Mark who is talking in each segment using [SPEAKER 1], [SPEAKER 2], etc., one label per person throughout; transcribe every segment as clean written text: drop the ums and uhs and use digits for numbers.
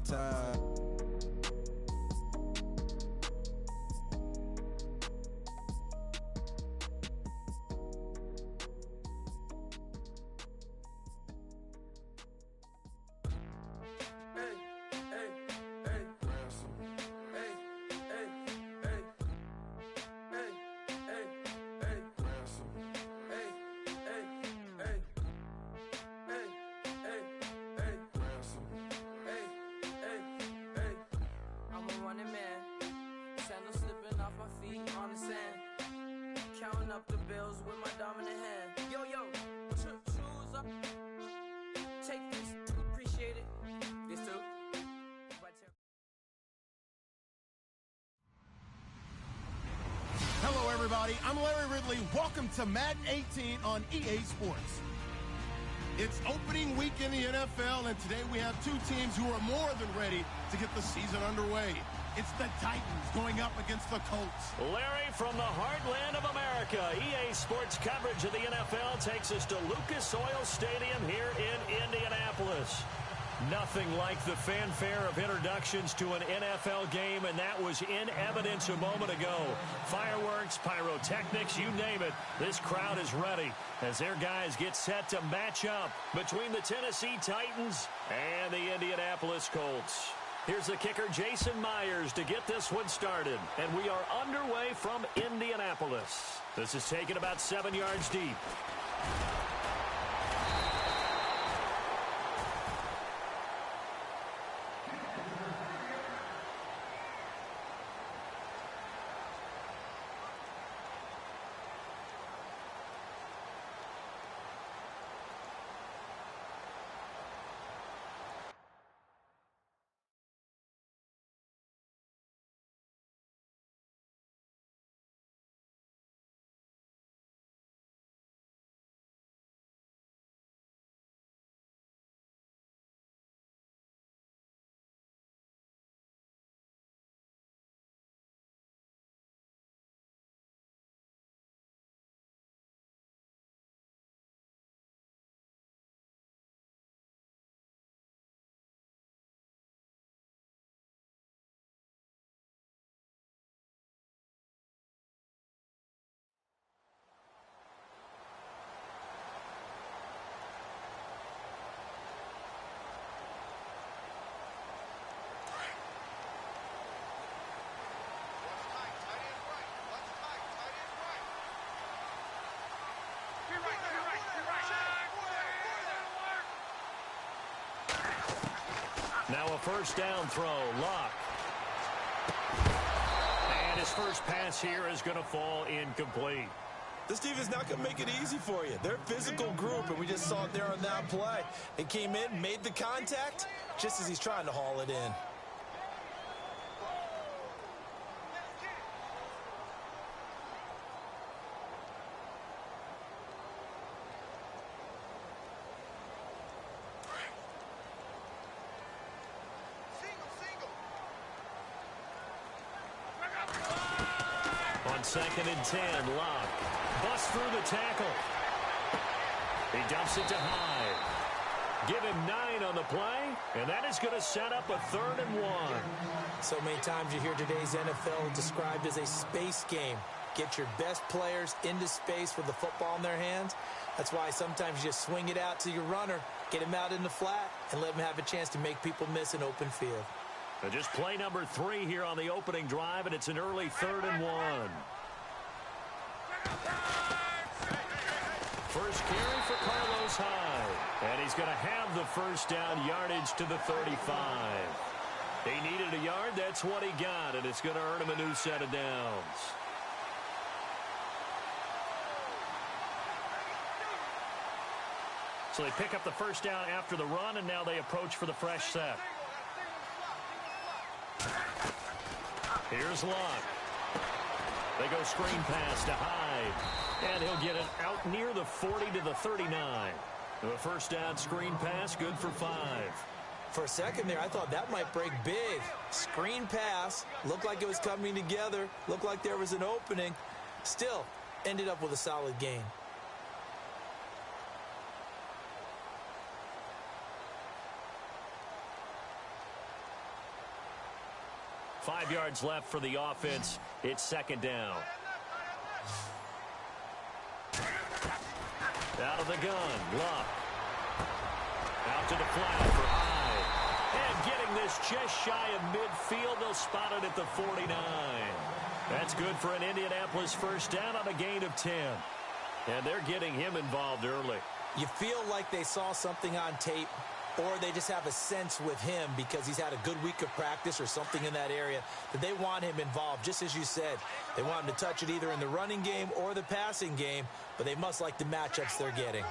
[SPEAKER 1] time.
[SPEAKER 2] Counting up the bills with my dominant hand. Yo, choose up. Take this, appreciate it. This too.
[SPEAKER 3] Hello, everybody. I'm Larry Ridley. Welcome to Madden 18 on EA Sports. It's opening week in the NFL, and today we have two teams who are more than ready to get the season underway. It's the Titans going up against the Colts.
[SPEAKER 4] Larry, from the heartland of America, EA Sports coverage of the NFL takes us to Lucas Oil Stadium here in Indianapolis. Nothing like the fanfare of introductions to an NFL game, and that was in evidence a moment ago. Fireworks, pyrotechnics, you name it. This crowd is ready as their guys get set to match up between the Tennessee Titans and the Indianapolis Colts. Here's the kicker, Jason Myers, to get this one started. And we are underway from Indianapolis. This is taken about 7 yards deep. Now a first down throw, Locke. And his first pass here is going to fall incomplete.
[SPEAKER 5] This defense not going to make it easy for you. They're a physical group, and we just saw it there on that play. They came in, made the contact, just as he's trying to haul it in.
[SPEAKER 4] Second and 10, Locke. Busts through the tackle. He dumps it to Hyde. Give him 9 on the play, and that is going to set up a 3rd and 1.
[SPEAKER 5] So many times you hear today's NFL described as a space game. Get your best players into space with the football in their hands. That's why sometimes you just swing it out to your runner, get him out in the flat, and let him have a chance to make people miss an open field.
[SPEAKER 4] So just play number 3 here on the opening drive, and it's an early 3rd and 1. First carry for Carlos Hyde. And he's going to have the first down yardage to the 35. He needed a yard. That's what he got, and it's going to earn him a new set of downs. So they pick up the first down after the run, and now they approach for the fresh set. Here's Locke. They go screen pass to Hyde. And he'll get it out near the 40 to the 39. The first down screen pass, good for 5.
[SPEAKER 5] For a second there, I thought that might break big. Screen pass, looked like it was coming together, looked like there was an opening. Still, ended up with a solid gain.
[SPEAKER 4] 5 yards left for the offense. It's second down. Out of the gun, Luck. Out to the flat for Hyde. And getting this just shy of midfield. They'll spot it at the 49. That's good for an Indianapolis first down on a gain of 10. And they're getting him involved early.
[SPEAKER 5] You feel like they saw something on tape, or they just have a sense with him because he's had a good week of practice or something in that area that they want him involved. Just as you said, they want him to touch it either in the running game or the passing game, but they must like the matchups they're getting.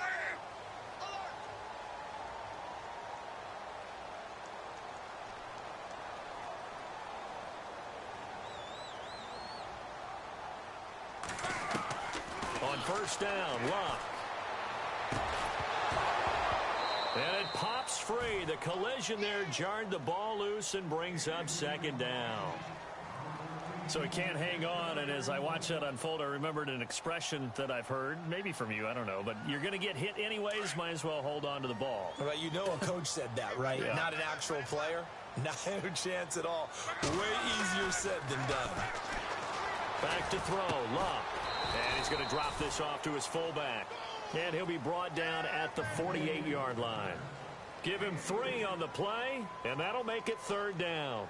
[SPEAKER 4] On first down, Luck. And it pops free. The collision there jarred the ball loose and brings up second down. So he can't hang on, and as I watch that unfold, I remembered an expression that I've heard, maybe from you, I don't know, but you're going to get hit anyways, might as well hold on to the ball.
[SPEAKER 5] Well, you know a coach said that, right?
[SPEAKER 4] Yeah.
[SPEAKER 5] Not an actual player. Not a chance at all. Way easier said than done.
[SPEAKER 4] Back to throw, Luck. And he's going to drop this off to his fullback. And he'll be brought down at the 48-yard line. Give him 3 on the play, and that'll make it third down.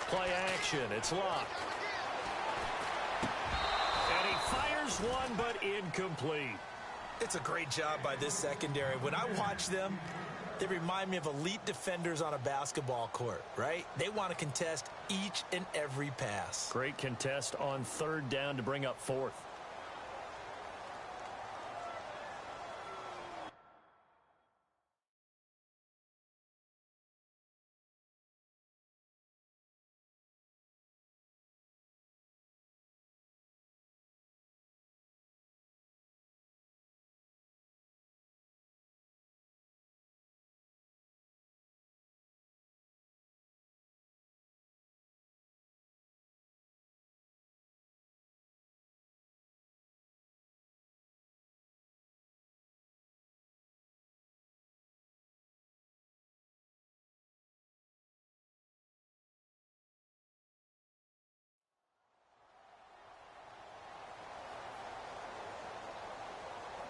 [SPEAKER 4] Play action, it's Luck. And he fires one, but incomplete.
[SPEAKER 5] It's a great job by this secondary. When I watch them, they remind me of elite defenders on a basketball court, right? They want to contest each and every pass.
[SPEAKER 4] Great contest on third down to bring up fourth.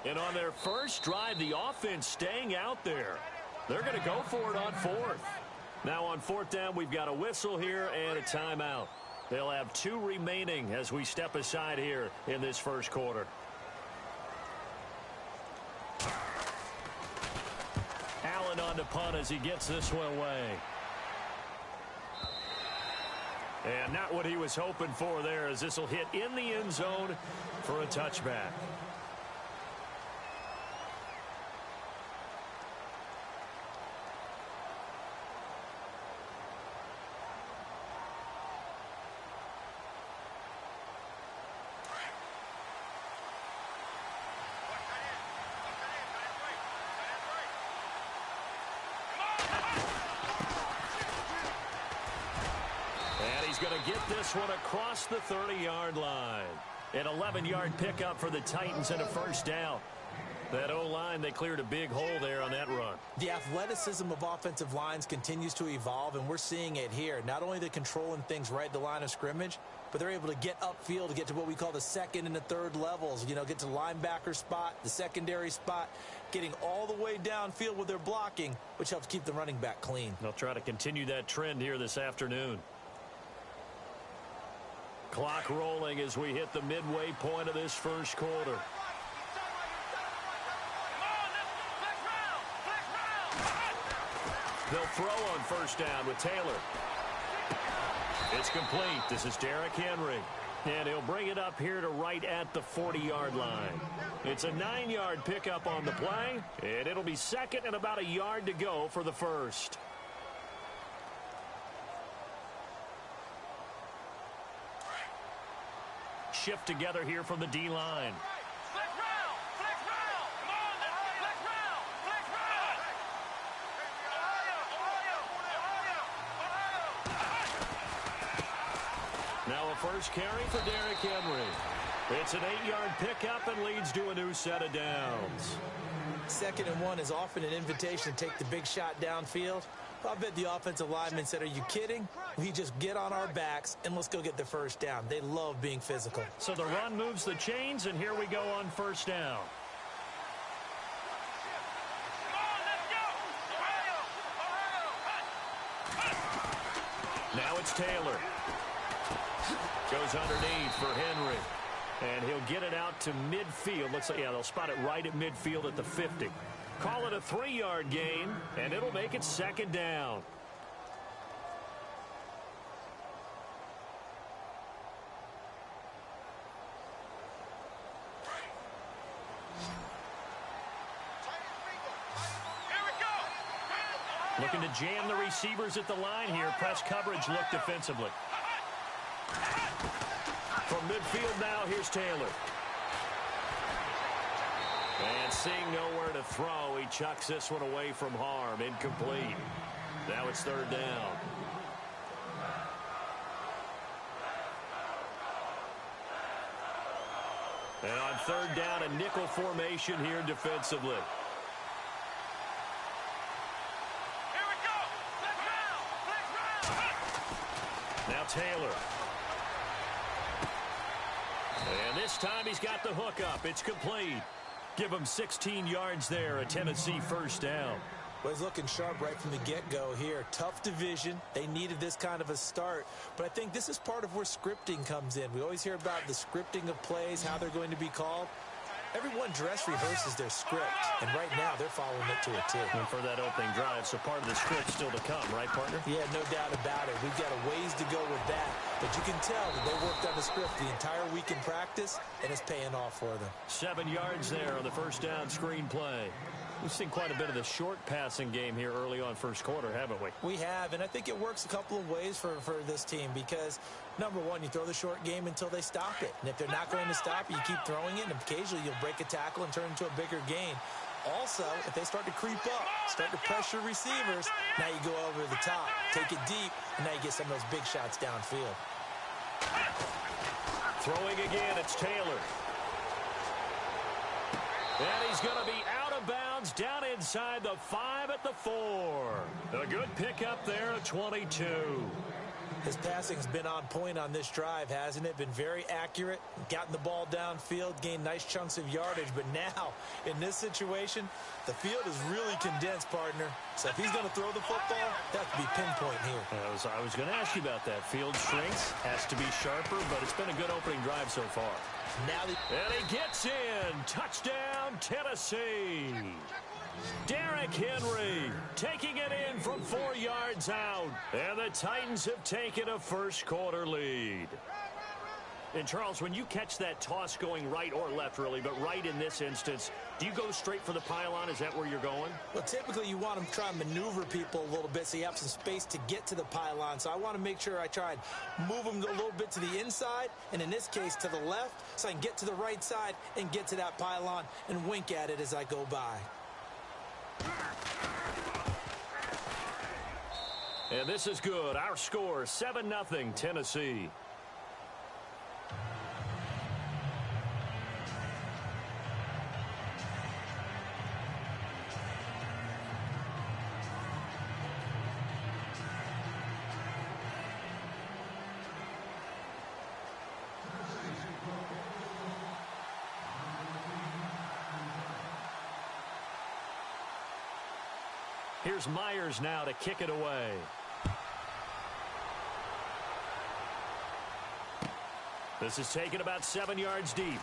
[SPEAKER 4] And on their first drive, the offense staying out there. They're going to go for it on fourth. Now on fourth down, we've got a whistle here and a timeout. They'll have 2 remaining as we step aside here in this first quarter. Allen on the punt as he gets this one away. And not what he was hoping for there, as this will hit in the end zone for a touchback. Going to get this one across the 30-yard line. An 11-yard pickup for the Titans and a first down. That O-line, they cleared a big hole there on that run.
[SPEAKER 5] The athleticism of offensive lines continues to evolve, and we're seeing it here. Not only they're controlling things right at the line of scrimmage, but they're able to get upfield to get to what we call the second and the third levels. You know, get to the linebacker spot, the secondary spot, getting all the way downfield with their blocking, which helps keep the running back clean.
[SPEAKER 4] They'll try to continue that trend here this afternoon. Clock rolling as we hit the midway point of this first quarter. They'll throw on first down with Taylor. It's complete. This is Derrick Henry. And he'll bring it up here to right at the 40-yard line. It's a 9-yard pickup on the play, and it'll be second and about a yard to go for the first. Shift together here from the D-line. Now a first carry for Derrick Henry. It's an 8-yard pickup and leads to a new set of downs.
[SPEAKER 5] 2nd and 1 is often an invitation to take the big shot downfield. I bet the offensive lineman said, are you kidding? We just get on our backs and let's go get the first down. They love being physical.
[SPEAKER 4] So the run moves the chains, and here we go on first down. Now it's Taylor. Goes underneath for Henry. And he'll get it out to midfield. Looks like, yeah, they'll spot it right at midfield at the 50. Call it a 3-yard gain, and it'll make it 2nd down. Looking to jam the receivers at the line here. Press coverage look defensively. From midfield now, here's Taylor. And seeing nowhere to throw, he chucks this one away from harm. Incomplete. Now it's 3rd down. And on 3rd down, a nickel formation here defensively. Now Taylor. And this time he's got the hook up. It's complete. Give him 16 yards there, a Tennessee first down.
[SPEAKER 5] Well, he's looking sharp right from the get-go here. Tough division. They needed this kind of a start. But I think this is part of where scripting comes in. We always hear about the scripting of plays, how they're going to be called. Everyone dress rehearses their script, and right now they're following it to a T.
[SPEAKER 4] And for that opening drive, so part of the script still to come, right, partner?
[SPEAKER 5] Yeah, no doubt about it. We've got a ways to go with that, but you can tell that they worked on the script the entire week in practice, and it's paying off for them.
[SPEAKER 4] 7 yards there on the first down screen play. We've seen quite a bit of the short passing game here early on first quarter, haven't we?
[SPEAKER 5] We have, and I think it works a couple of ways for this team because, number one, you throw the short game until they stop it. And if they're not going to stop it, you keep throwing it, and occasionally you'll break a tackle and turn it into a bigger gain. Also, if they start to creep up, start to pressure receivers, now you go over the top, take it deep, and now you get some of those big shots downfield.
[SPEAKER 4] Throwing again, it's Taylor. And he's going to be out of bounds down inside the 5 at the 4. A good pickup there at 22.
[SPEAKER 5] His passing's been on point on this drive, hasn't it? Been very accurate, gotten the ball downfield, gained nice chunks of yardage. But now, in this situation, the field is really condensed, partner. So if he's going to throw the football, that could be pinpoint here.
[SPEAKER 4] I was going to ask you about that. Field shrinks, has to be sharper, but it's been a good opening drive so far. And he gets in. Touchdown, Tennessee. Derrick Henry taking it in from 4 yards out. And the Titans have taken a first quarter lead. And, Charles, when you catch that toss going right or left, really, but right in this instance, do you go straight for the pylon? Is that where you're going?
[SPEAKER 5] Well, typically you want to try and maneuver people a little bit so you have some space to get to the pylon. So I want to make sure I try and move them a little bit to the inside, and in this case to the left, so I can get to the right side and get to that pylon and wink at it as I go by.
[SPEAKER 4] And this is good. Our score, 7-0 Tennessee. Here's Myers now to kick it away. This is taken about 7 yards deep.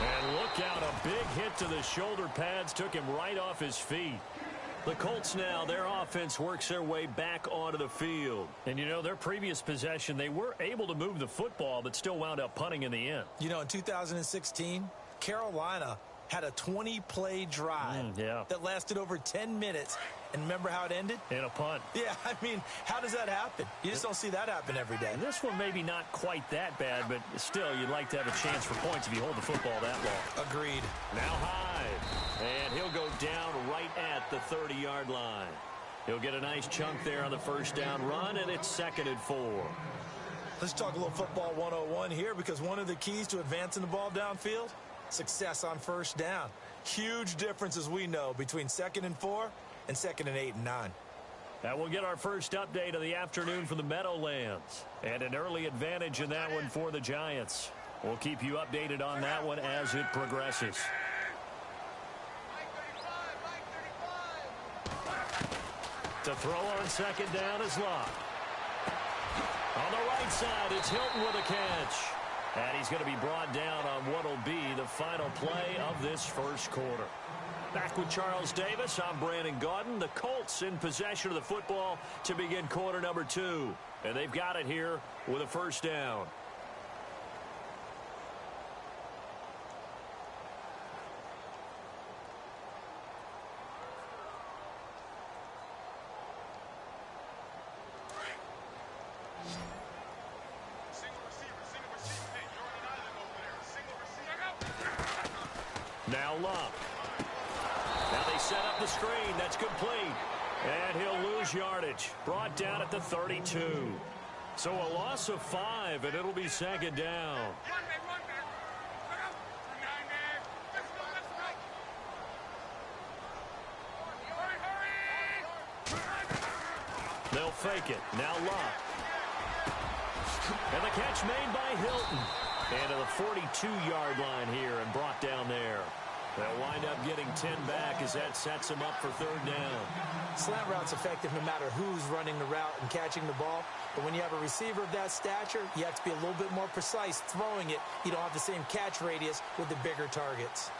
[SPEAKER 4] And look out, a big hit to the shoulder pads took him right off his feet. The Colts now, their offense works their way back onto the field. And, you know, their previous possession, they were able to move the football, but still wound up punting in the end.
[SPEAKER 5] You know, in 2016, Carolina had a 20-play drive that lasted over 10 minutes. And remember how it ended?
[SPEAKER 4] In a punt.
[SPEAKER 5] Yeah, I mean, how does that happen? You just don't see that happen every day.
[SPEAKER 4] And this one maybe not quite that bad, but still, you'd like to have a chance for points if you hold the football that long.
[SPEAKER 5] Agreed.
[SPEAKER 4] Now Hyde. And he'll go down right at the 30-yard line. He'll get a nice chunk there on the first down run, and it's 2nd and 4.
[SPEAKER 5] Let's talk a little football 101 here, because one of the keys to advancing the ball downfield, success on first down. Huge difference, as we know, between 2nd and 4 and 2nd and 8 and 9.
[SPEAKER 4] That will get our first update of the afternoon from the Meadowlands. And an early advantage in that one for the Giants. We'll keep you updated on that one as it progresses. To throw on 2nd down is Locke. On the right side, it's Hilton with a catch. And he's going to be brought down on what will be the final play of this first quarter. Back with Charles Davis, I'm Brandon Gaudin. The Colts in possession of the football to begin quarter number 2. And they've got it here with a first down. Now Locke. Now they set up the screen. That's complete. And he'll lose yardage. Brought down at the 32. So a loss of 5, and it'll be 2nd down. They'll fake it. Now Locke. And the catch made by Hilton. And to the 42-yard line here and brought down there. They'll wind up getting 10 back as that sets them up for 3rd down.
[SPEAKER 5] Slant route's effective no matter who's running the route and catching the ball. But when you have a receiver of that stature, you have to be a little bit more precise throwing it. You don't have the same catch radius with the bigger targets.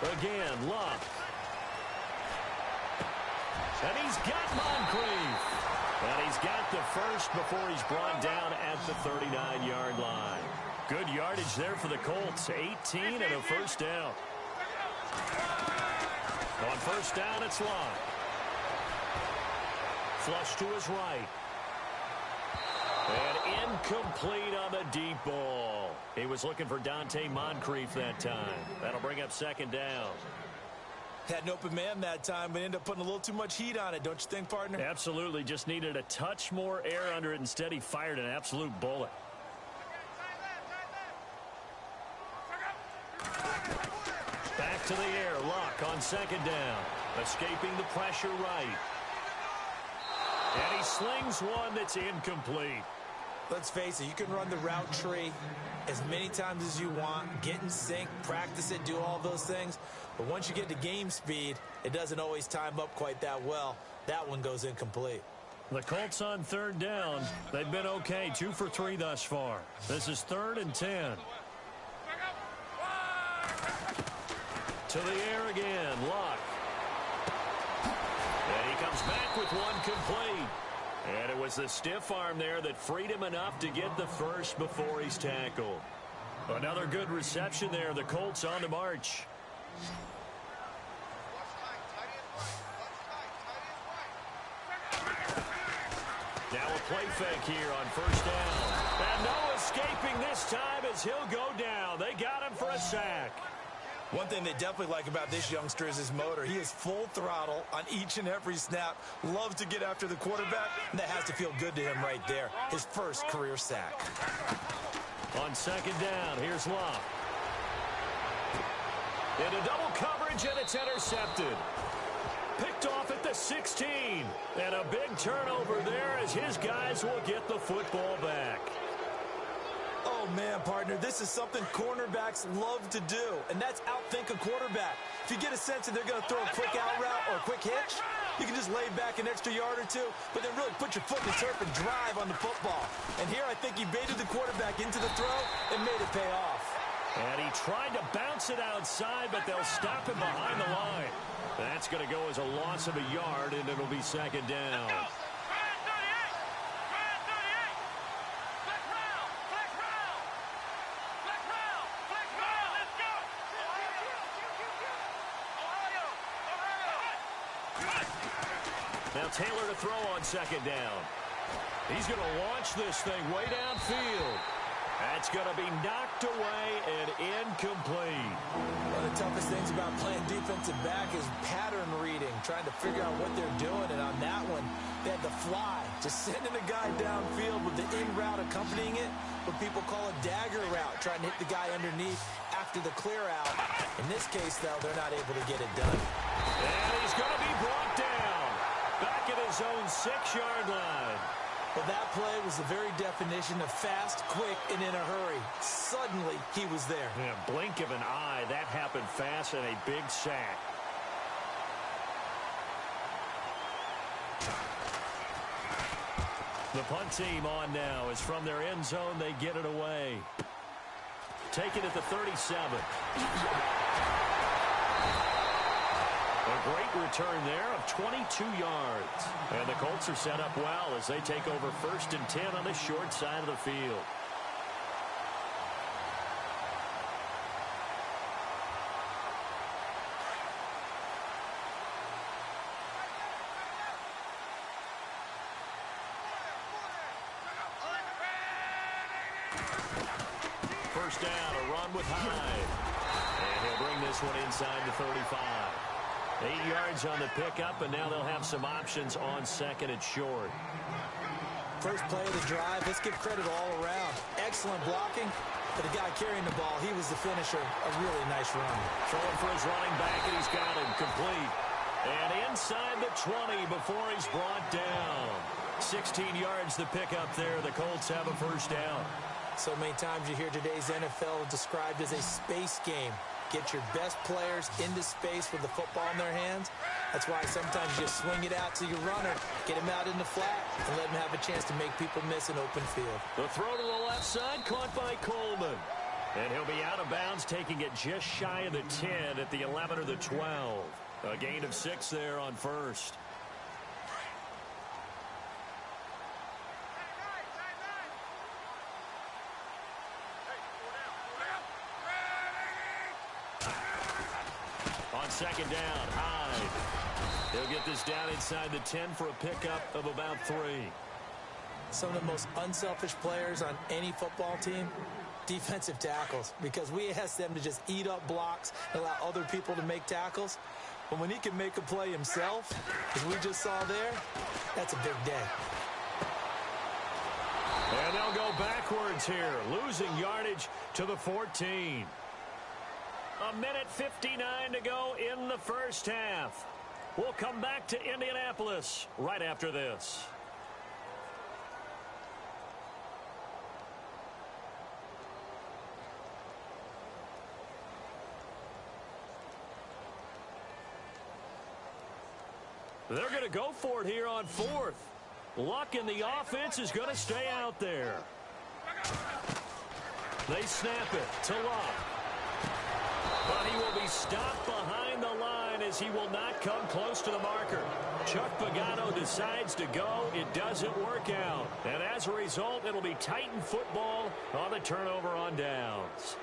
[SPEAKER 4] Again, Locke. And he's got Moncrief. And he's got the first before he's brought down at the 39-yard line. Good yardage there for the Colts. 18 and a first down. On first down, it's Locke. Flush to his right. And incomplete on the deep ball. He was looking for Dante Moncrief that time. That'll bring up 2nd down.
[SPEAKER 5] Had an open man that time, but ended up putting a little too much heat on it, don't you think, partner?
[SPEAKER 4] Absolutely. Just needed a touch more air under it. Instead, he fired an absolute bullet. Back to the air. Locke on 2nd down. Escaping the pressure right. And he slings one that's incomplete.
[SPEAKER 5] Let's face it, you can run the route tree as many times as you want, get in sync, practice it, do all those things. But once you get to game speed, it doesn't always time up quite that well. That one goes incomplete.
[SPEAKER 4] The Colts on 3rd down. They've been okay, 2 for 3 thus far. This is 3rd and 10. To the air again, Locke. And he comes back with one complete. And it was the stiff arm there that freed him enough to get the first before he's tackled. Another good reception there. The Colts on the march. Now a play fake here on first down. And no escaping this time as he'll go down. They got him for a sack.
[SPEAKER 5] One thing they definitely like about this youngster is his motor. He is full throttle on each and every snap. Loves to get after the quarterback, and that has to feel good to him right there. His first career sack.
[SPEAKER 4] On 2nd down, here's Locke. Into double coverage, and it's intercepted. Picked off at the 16. And a big turnover there as his guys will get the football back.
[SPEAKER 5] Oh, man, partner, this is something cornerbacks love to do, and that's outthink a quarterback. If you get a sense that they're going to throw a quick out route or a quick hitch, you can just lay back an extra yard or two, but then really put your foot in the turf and drive on the football. And here I think he baited the quarterback into the throw and made it pay off.
[SPEAKER 4] And he tried to bounce it outside, but they'll stop him behind the line. That's going to go as a loss of a yard, and it'll be 2nd down. Now Taylor to throw on 2nd down. He's going to launch this thing way downfield. That's going to be knocked away and incomplete.
[SPEAKER 5] One of the toughest things about playing defensive back is pattern reading, trying to figure out what they're doing. And on that one, they had the fly, just sending a guy downfield with the in route accompanying it, what people call a dagger route, trying to hit the guy underneath after the clear out. In this case, though, they're not able to get it done.
[SPEAKER 4] And he's going to be brought down back at his own 6-yard line.
[SPEAKER 5] Well, that play was the very definition of fast, quick, and in a hurry. Suddenly, he was there.
[SPEAKER 4] Yeah, blink of an eye, that happened fast and a big sack. The punt team on now is from their end zone. They get it away. Take it at the 37. A great return there of 22 yards. And the Colts are set up well as they take over 1st and 10 on the short side of the field. First down, a run with Hyde. And he'll bring this one inside the 35. 8 yards on the pickup, and now they'll have some options on 2nd and short.
[SPEAKER 5] First play of the drive, let's give credit all around. Excellent blocking. For the guy carrying the ball, he was the finisher. A really nice run.
[SPEAKER 4] Throwing for his running back, and he's got him complete. And inside the 20 before he's brought down. 16 yards to pick up there. The Colts have a first down.
[SPEAKER 5] So many times you hear today's NFL described as a space game. Get your best players into space with the football in their hands. That's why sometimes you just swing it out to your runner, get him out in the flat, and let him have a chance to make people miss an open field.
[SPEAKER 4] The throw to the left side, caught by Coleman. And he'll be out of bounds, taking it just shy of the 10 at the 11 or the 12. A gain of 6 there on first. On 2nd down, Hyde. He'll get this down inside the 10 for a pickup of about 3.
[SPEAKER 5] Some of the most unselfish players on any football team, defensive tackles, because we ask them to just eat up blocks and allow other people to make tackles. But when he can make a play himself, as we just saw there, that's a big day.
[SPEAKER 4] And they'll go backwards here, losing yardage to the 14. A minute 59 to go in the first half. We'll come back to Indianapolis right after this. They're going to go for it here on 4th. Luck in the offense is going to stay out there. They snap it to Luck. But he will be stopped behind the line as he will not come close to the marker. Chuck Pagano decides to go. It doesn't work out. And as a result, it'll be Titan football on the turnover on downs.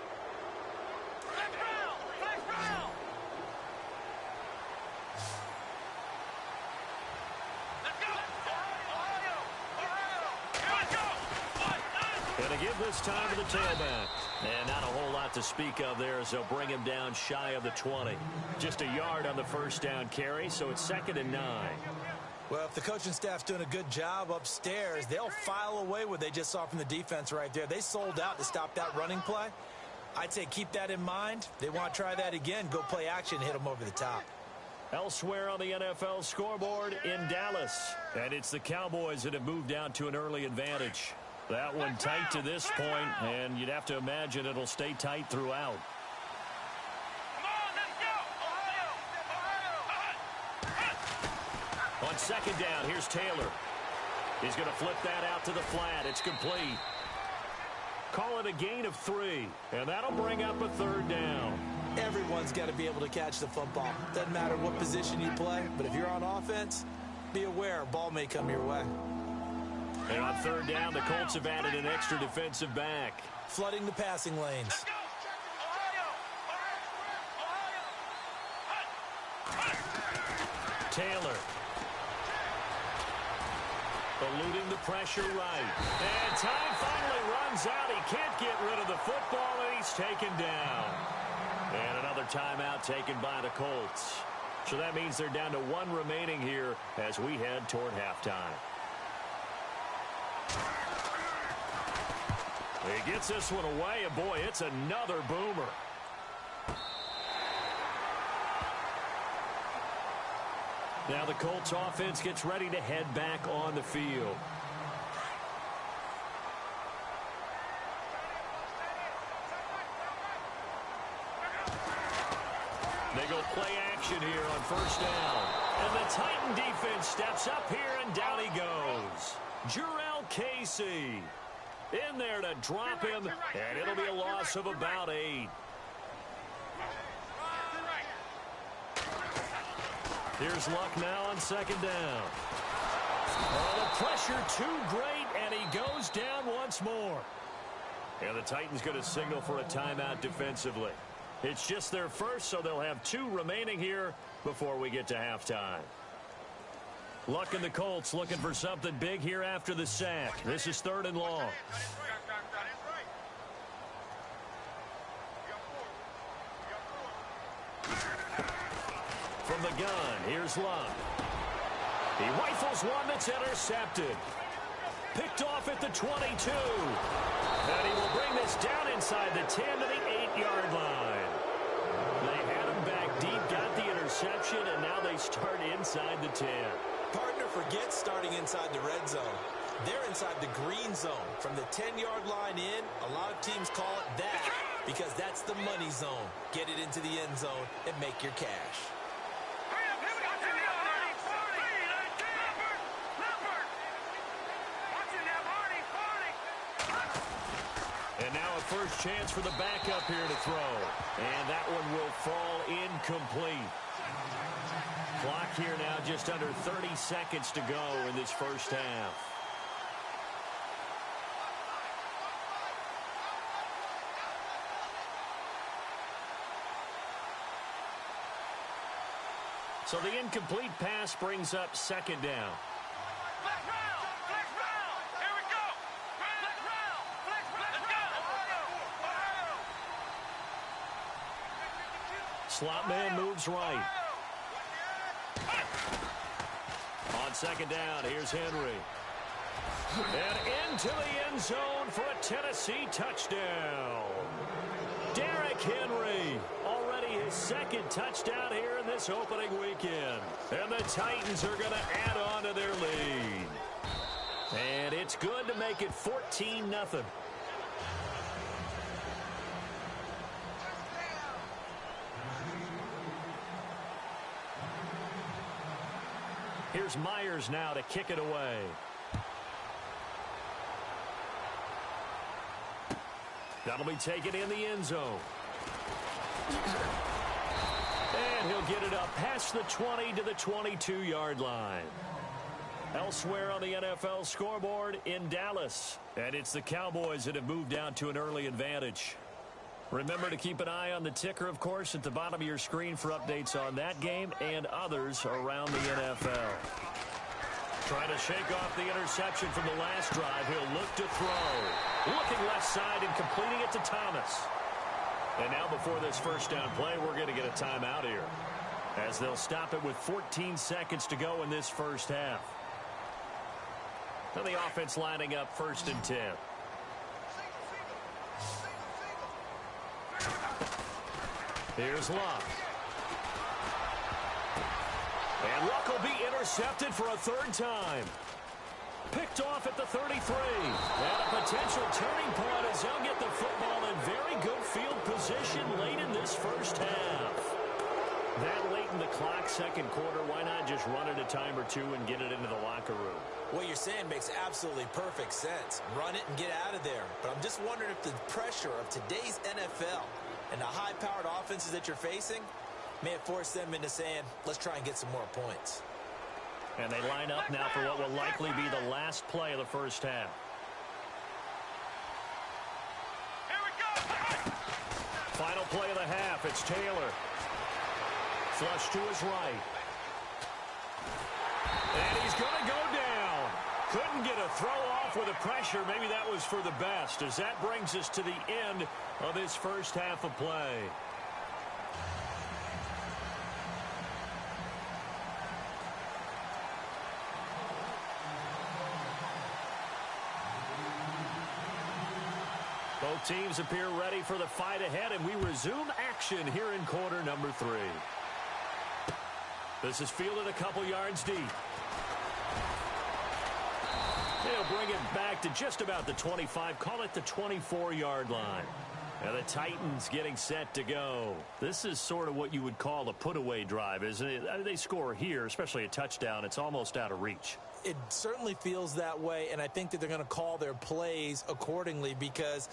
[SPEAKER 4] And to give this time to the tailback. And not a whole lot to speak of there as they'll bring him down shy of the 20. Just a yard on the first down carry, so it's 2nd and 9.
[SPEAKER 5] Well, if the coaching staff's doing a good job upstairs, they'll file away what they just saw from the defense right there. They sold out to stop that running play. I'd say keep that in mind. They want to try that again, go play action, hit them over the top.
[SPEAKER 4] Elsewhere on the NFL scoreboard in Dallas. And it's the Cowboys that have moved out to an early advantage. That one tight to this point, and you'd have to imagine it'll stay tight throughout. On 2nd down, here's Taylor. He's going to flip that out to the flat. It's complete. Call it a gain of 3, and that'll bring up a 3rd down.
[SPEAKER 5] Everyone's got to be able to catch the football. Doesn't matter what position you play, but if you're on offense, be aware a ball may come your way.
[SPEAKER 4] And on 3rd down, the Colts have added an extra defensive back.
[SPEAKER 5] Flooding the passing lanes.
[SPEAKER 4] Taylor. Eluding the pressure right. And time finally runs out. He can't get rid of the football, and he's taken down. And another timeout taken by the Colts. So that means they're down to one remaining here as we head toward halftime. He gets this one away, and boy, it's another boomer. Now the Colts offense gets ready to head back on the field. They go play action here on first down. And the Titan defense steps up here, and down he goes. Jarrell Casey in there to drop him, and it'll be a loss of about 8. Here's Luck now on second down. Oh, the pressure too great, and he goes down once more. And the Titans going to signal for a timeout defensively. It's just their first, so they'll have 2 remaining here before we get to halftime. Luck and the Colts looking for something big here after the sack. This is 3rd and long. From the gun, here's Luck. He rifles one that's intercepted. Picked off at the 22. And he will bring this down inside the 10 to the 8-yard line. They had him back deep, got the interception, and now they start inside the 10.
[SPEAKER 5] Partner forgets starting inside the red zone. They're inside the green zone. From the 10-yard line in, a lot of teams call it that because that's the money zone. Get it into the end zone and make your cash.
[SPEAKER 4] And now a first chance for the backup here to throw. And that one will fall incomplete. Clock here now just under 30 seconds to go in this first half. So the incomplete pass brings up second down. Slot man moves right. On second down, here's Henry. And into the end zone for a Tennessee touchdown. Derrick Henry, already his second touchdown here in this opening weekend. And the Titans are going to add on to their lead. And it's good to make it 14-0. Here's Myers now to kick it away. That'll be taken in the end zone. And he'll get it up past the 20 to the 22-yard line. Elsewhere on the NFL scoreboard in Dallas. And it's the Cowboys that have moved out to an early advantage. Remember to keep an eye on the ticker, of course, at the bottom of your screen for updates on that game and others around the NFL. Trying to shake off the interception from the last drive. He'll look to throw. Looking left side and completing it to Thomas. And now before this first down play, we're going to get a timeout here, as they'll stop it with 14 seconds to go in this first half. And the offense lining up 1st and 10. Here's Luck. And Luck will be intercepted for a 3rd time. Picked off at the 33. And a potential turning point as they'll get the football in very good field position late in this first half. That late in the clock, second quarter, why not just run it a time or two and get it into the locker room?
[SPEAKER 5] What you're saying makes absolutely perfect sense. Run it and get out of there. But I'm just wondering if the pressure of today's NFL and the high-powered offenses that you're facing may have forced them into saying, let's try and get some more points.
[SPEAKER 4] And they line up now for what will likely be the last play of the first half.
[SPEAKER 1] Here we go.
[SPEAKER 4] Final play of the half, it's Taylor. Flush to his right. And he's going to go down. Couldn't get a throw off with the pressure. Maybe that was for the best, as that brings us to the end of this first half of play. Both teams appear ready for the fight ahead, and we resume action here in quarter number 3. This is fielded a couple yards deep. They'll bring it back to just about the 25, call it the 24-yard line. And the Titans getting set to go. This is sort of what you would call a put-away drive, isn't it? They score here, especially a touchdown. It's almost out of reach.
[SPEAKER 5] It certainly feels that way, and I think that they're going to call their plays accordingly, because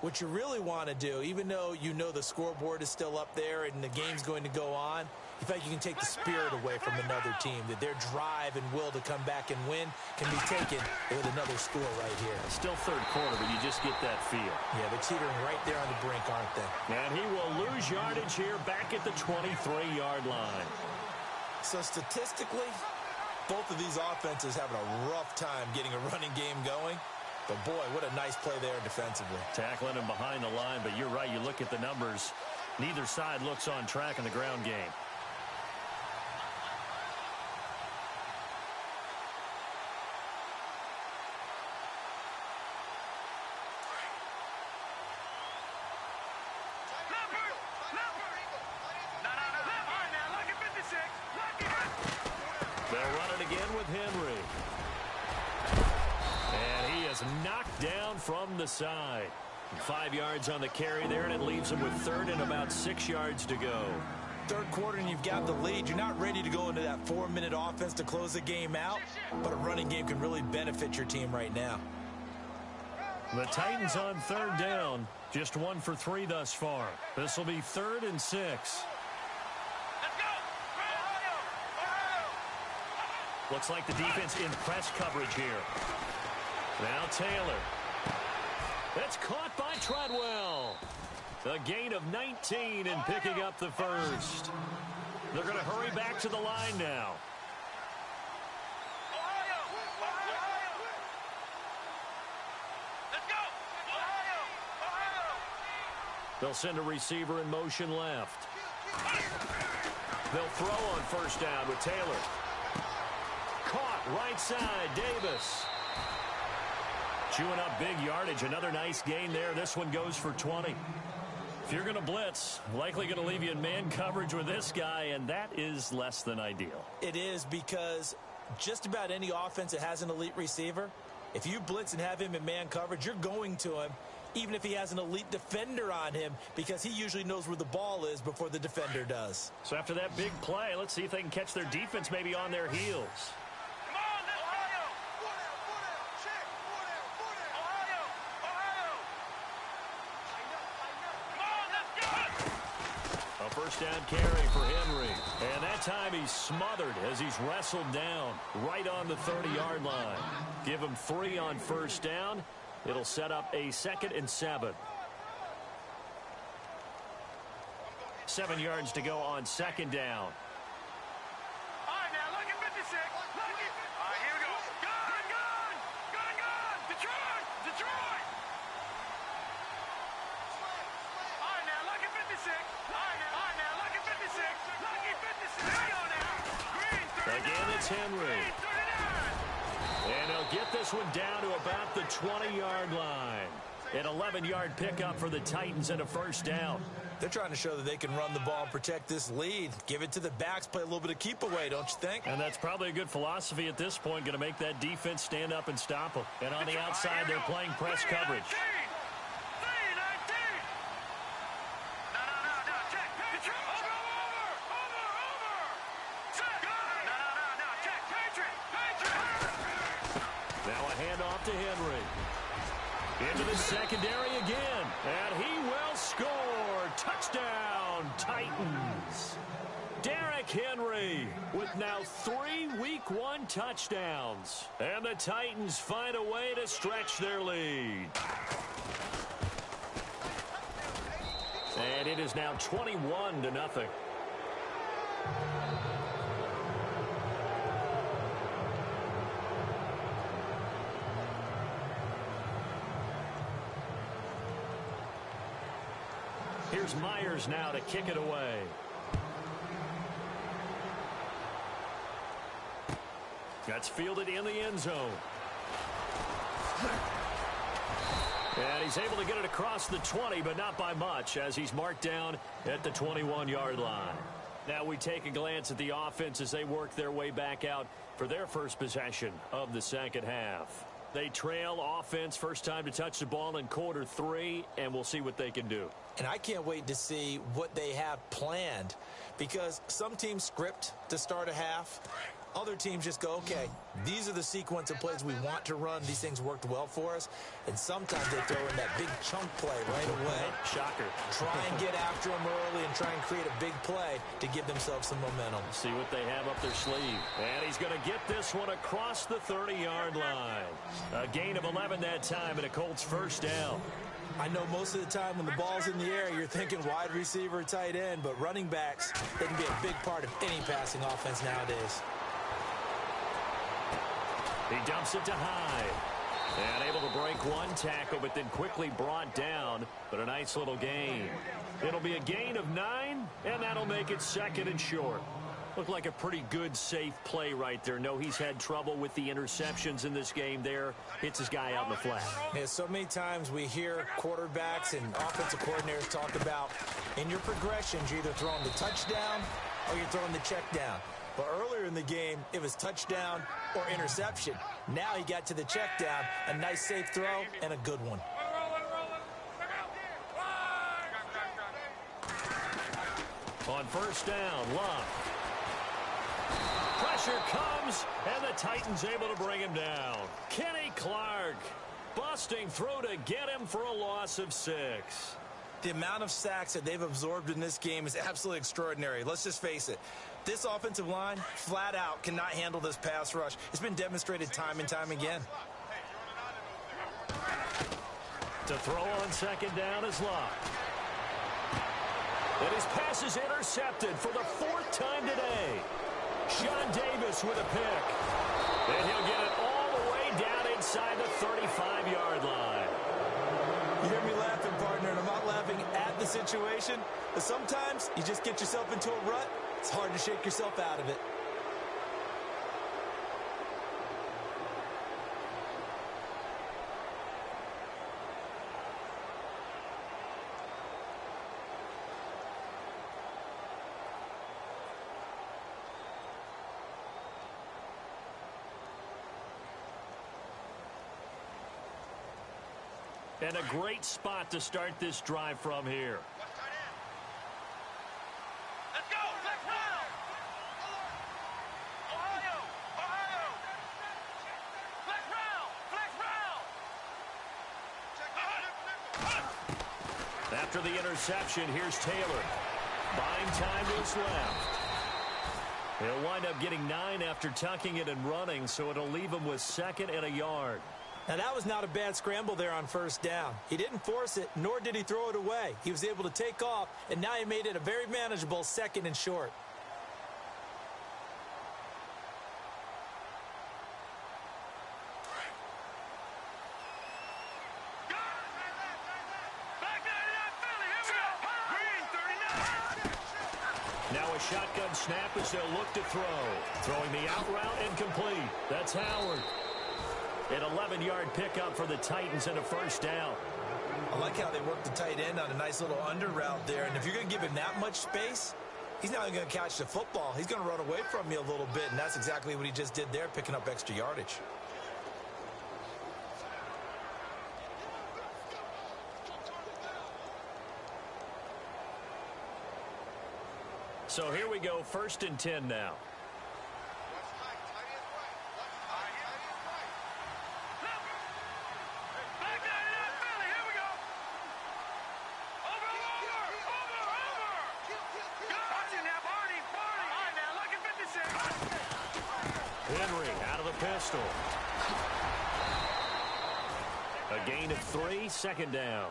[SPEAKER 5] what you really want to do, even though you know the scoreboard is still up there and the game's going to go on, in fact, you can take the spirit away from another team, that their drive and will to come back and win can be taken with another score right here.
[SPEAKER 4] Still third quarter, but you just get that feel.
[SPEAKER 5] Yeah, they're teetering right there on the brink, aren't they?
[SPEAKER 4] And he will lose yardage here back at the 23-yard line.
[SPEAKER 5] So statistically, both of these offenses having a rough time getting a running game going. But, boy, what a nice play there defensively.
[SPEAKER 4] Tackling him behind the line, but you're right. You look at the numbers. Neither side looks on track in the ground game. They'll run it again with Henry. And he is knocked down from the side. 5 yards on the carry there, and it leaves him with third and about 6 yards to go.
[SPEAKER 5] Third quarter and you've got the lead. You're not ready to go into that 4-minute offense to close the game out, but a running game can really benefit your team right now.
[SPEAKER 4] The Titans on third down. Just 1 for 3 thus far. This will be 3rd and 6. Looks like the defense in press coverage here. Now Taylor. That's caught by Treadwell. A gain of 19 and picking up the first. They're going to hurry back to the line now. They'll send a receiver in motion left. They'll throw on first down with Taylor. Caught right side, Davis. Chewing up big yardage. Another nice gain there. This one goes for 20. If you're going to blitz, likely going to leave you in man coverage with this guy, and that is less than ideal.
[SPEAKER 5] It is, because just about any offense that has an elite receiver, if you blitz and have him in man coverage, you're going to him, even if he has an elite defender on him, because he usually knows where the ball is before the defender does.
[SPEAKER 4] So after that big play, let's see if they can catch their defense maybe on their heels. First down carry for Henry. And that time he's smothered as he's wrestled down right on the 30-yard line. Give him 3 on first down. It'll set up a 2nd and 7. 7 yards to go on 2nd down.
[SPEAKER 1] All right, now look at 56. Look at. All right, here we go. Gun. Detroit. All right, now look at 56. All right, now look at 56. Look at 56. There you go now. Green 39.
[SPEAKER 4] Again, it's Henry.
[SPEAKER 1] Green 39.
[SPEAKER 4] And he'll get this one down to about the 20-yard line. An 11-yard pickup for the Titans and a first down.
[SPEAKER 5] They're trying to show that they can run the ball and protect this lead. Give it to the backs, play a little bit of keep away, don't you think?
[SPEAKER 4] And that's probably a good philosophy at this point, going to make that defense stand up and stop them. And on the outside, they're playing press coverage. Now a handoff to Henry. Into the secondary again. And he will score. Touchdown, Titans. Derrick Henry with now 3 Week 1 touchdowns. And the Titans find a way to stretch their lead. And it is now 21-0. Here's Myers now to kick it away. That's fielded in the end zone. And he's able to get it across the 20, but not by much, as he's marked down at the 21-yard line. Now we take a glance at the offense as they work their way back out for their first possession of the second half. They trail offense, first time to touch the ball in quarter 3, and we'll see what they can do.
[SPEAKER 5] And I can't wait to see what they have planned, because some teams script to start a half. Other teams just go, okay, these are the sequence of plays we want to run. These things worked well for us. And sometimes they throw in that big chunk play right away.
[SPEAKER 4] Shocker.
[SPEAKER 5] Try and get after them early and try and create a big play to give themselves some momentum.
[SPEAKER 4] See what they have up their sleeve. And he's going to get this one across the 30-yard line. A gain of 11 that time, and a Colts first down.
[SPEAKER 5] I know most of the time when the ball's in the air, you're thinking wide receiver, tight end, but running backs, they can be a big part of any passing offense nowadays.
[SPEAKER 4] He dumps it to Hyde. And able to break one tackle, but then quickly brought down. But a nice little gain. It'll be a gain of 9, and that'll make it second and short. Looked like a pretty good, safe play right there. No, he's had trouble with the interceptions in this game there. Hits his guy out in the flat.
[SPEAKER 5] Yeah, so many times we hear quarterbacks and offensive coordinators talk about in your progressions, you're either throwing the touchdown or you're throwing the check down. But earlier in the game, it was touchdown or interception. Now he got to the check down, a nice safe throw, and a good one.
[SPEAKER 4] On first down, Love. Pressure comes, and the Titans able to bring him down. Kenny Clark busting through to get him for a loss of 6.
[SPEAKER 5] The amount of sacks that they've absorbed in this game is absolutely extraordinary. Let's just face it. This offensive line, flat out, cannot handle this pass rush. It's been demonstrated time and time again.
[SPEAKER 4] To throw on second down is Love. And his pass is intercepted for the 4th time today. Sean Davis with a pick. And he'll get it all the way down inside the 35-yard line.
[SPEAKER 5] You hear me laughing, partner, and I'm not laughing at the situation, but sometimes you just get yourself into a rut. It's hard to shake yourself out of it.
[SPEAKER 4] And a great spot to start this drive from here.
[SPEAKER 1] Let's go! Let's round! Ohio! Ohio! Let's round! Let's round!
[SPEAKER 4] After the interception, here's Taylor. Buying time to his left. He'll wind up getting 9 after tucking it and running, so it'll leave him with 2nd and a yard.
[SPEAKER 5] Now, that was not a bad scramble there on first down. He didn't force it, nor did he throw it away. He was able to take off, and now he made it a very manageable 2nd and short.
[SPEAKER 4] Now a shotgun snap as they'll look to throw. Throwing the out route incomplete. That's Howard. An 11-yard pickup for the Titans and a first down.
[SPEAKER 5] I like how they work the tight end on a nice little under route there. And if you're going to give him that much space, he's not even going to catch the football. He's going to run away from you a little bit, and that's exactly what he just did there, picking up extra yardage.
[SPEAKER 4] So here we go, 1st and 10 now. Henry out of the pistol. A gain of 3, 2nd down.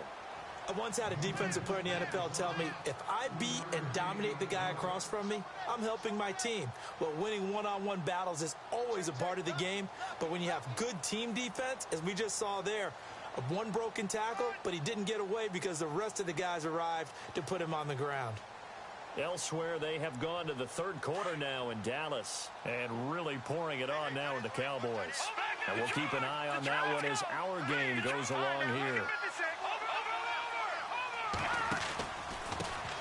[SPEAKER 5] I once had a defensive player in the NFL tell me, if I beat and dominate the guy across from me, I'm helping my team. Well, winning one-on-one battles is always a part of the game, but when you have good team defense, as we just saw there, One broken tackle, but he didn't get away because the rest of the guys arrived to put him on the ground.
[SPEAKER 4] Elsewhere, they have gone to the third quarter now in Dallas and really pouring it on now with the Cowboys. And we'll keep an eye on that one as our game goes along here.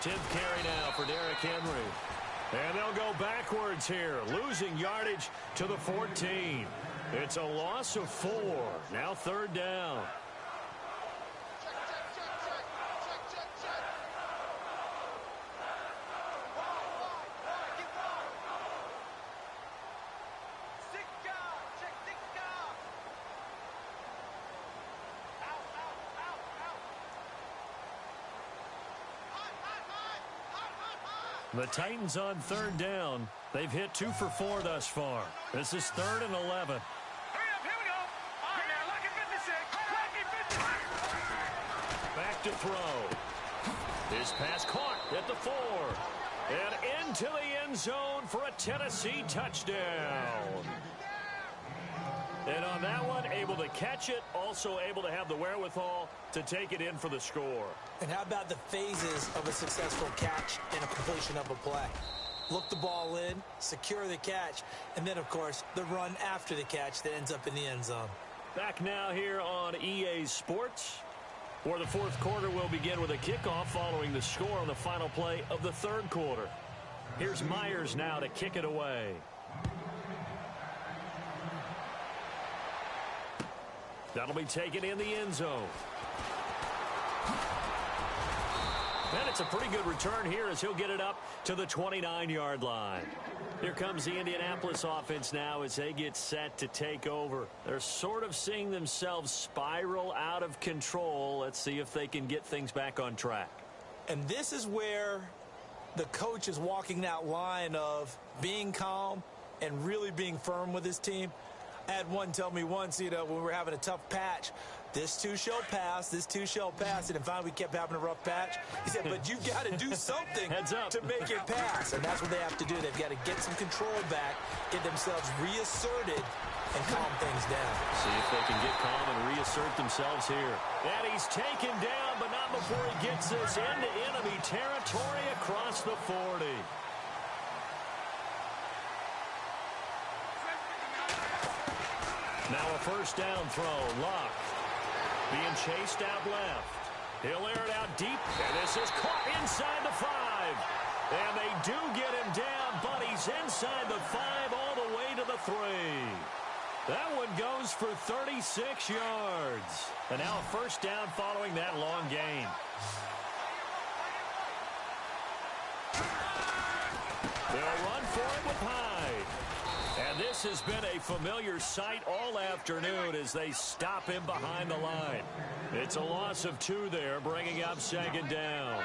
[SPEAKER 4] 10th carry now for Derrick Henry. And they'll go backwards here, losing yardage to the 14. It's a loss of 4. Now third down. The Titans on third down. They've hit 2 for 4 thus far. This is 3rd and 11.
[SPEAKER 1] Hurry up, here we go. All right, now, lucky 56. Lucky 56.
[SPEAKER 4] Back to throw. His pass caught at the 4. And into the end zone for a Tennessee touchdown. And on that one, able to catch it, also able to have the wherewithal to take it in for the score.
[SPEAKER 5] And how about the phases of a successful catch and a completion of a play? Look the ball in, secure the catch, and then, of course, the run after the catch that ends up in the end zone.
[SPEAKER 4] Back now here on EA Sports, where the fourth quarter will begin with a kickoff following the score on the final play of the third quarter. Here's Myers now to kick it away. That'll be taken in the end zone. And it's a pretty good return here as he'll get it up to the 29-yard line. Here comes the Indianapolis offense now as they get set to take over. They're sort of seeing themselves spiral out of control. Let's see if they can get things back on track.
[SPEAKER 5] And this is where the coach is walking that line of being calm and really being firm with his team. I had one tell me once, when we were having a tough patch, this too shall pass, this too shall pass. And finally we kept having a rough patch. He said, but you've got to do something to make it pass. And that's what they have to do. They've got to get some control back, get themselves reasserted, and calm things down.
[SPEAKER 4] See if they can get calm and reassert themselves here. And he's taken down, but not before he gets this into enemy territory across the 40. Now a first down throw. Luck being chased out left. He'll air it out deep, and this is caught inside the 5. And they do get him down, but he's inside the 5 all the way to the 3. That one goes for 36 yards. And now a first down following that long gain. They'll run for it with Hyde. And this has been a familiar sight all afternoon as they stop him behind the line. It's a loss of 2 there, bringing up second down.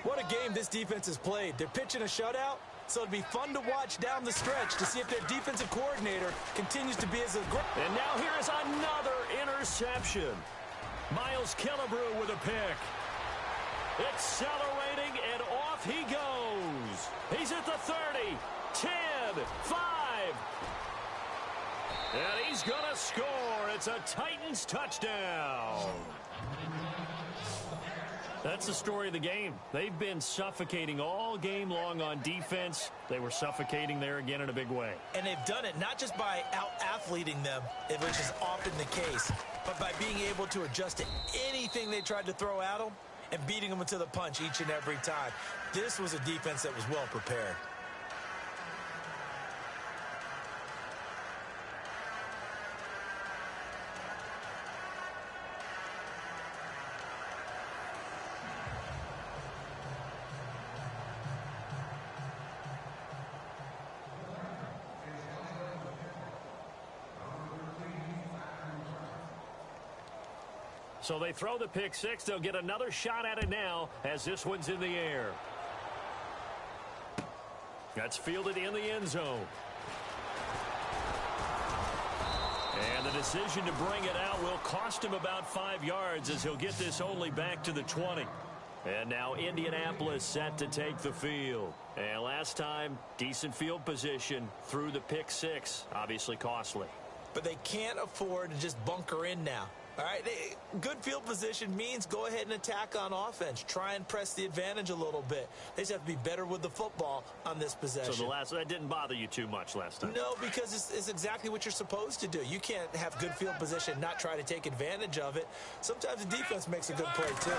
[SPEAKER 5] What a game this defense has played. They're pitching a shutout, so it'll be fun to watch down the stretch to see if their defensive coordinator continues to be as aggressive.
[SPEAKER 4] And now here is another interception. Miles Killebrew with a pick. Accelerating, and off he goes. He's at the 30, 10, 5. And he's going to score. It's a Titans touchdown. That's the story of the game. They've been suffocating all game long on defense. They were suffocating there again in a big way.
[SPEAKER 5] And they've done it not just by out-athleting them, which is often the case, but by being able to adjust to anything they tried to throw at them and beating them to the punch each and every time. This was a defense that was well prepared.
[SPEAKER 4] So they throw the pick 6. They'll get another shot at it now as this one's in the air. That's fielded in the end zone. And the decision to bring it out will cost him about 5 yards as he'll get this only back to the 20. And now Indianapolis set to take the field. And last time, decent field position through the pick 6. Obviously costly.
[SPEAKER 5] But they can't afford to just bunker in now. All right, good field position means go ahead and attack on offense. Try and press the advantage a little bit. They just have to be better with the football on this possession.
[SPEAKER 4] So that didn't bother you too much last time?
[SPEAKER 5] No, because it's exactly what you're supposed to do. You can't have good field position and not try to take advantage of it. Sometimes the defense makes a good play, too.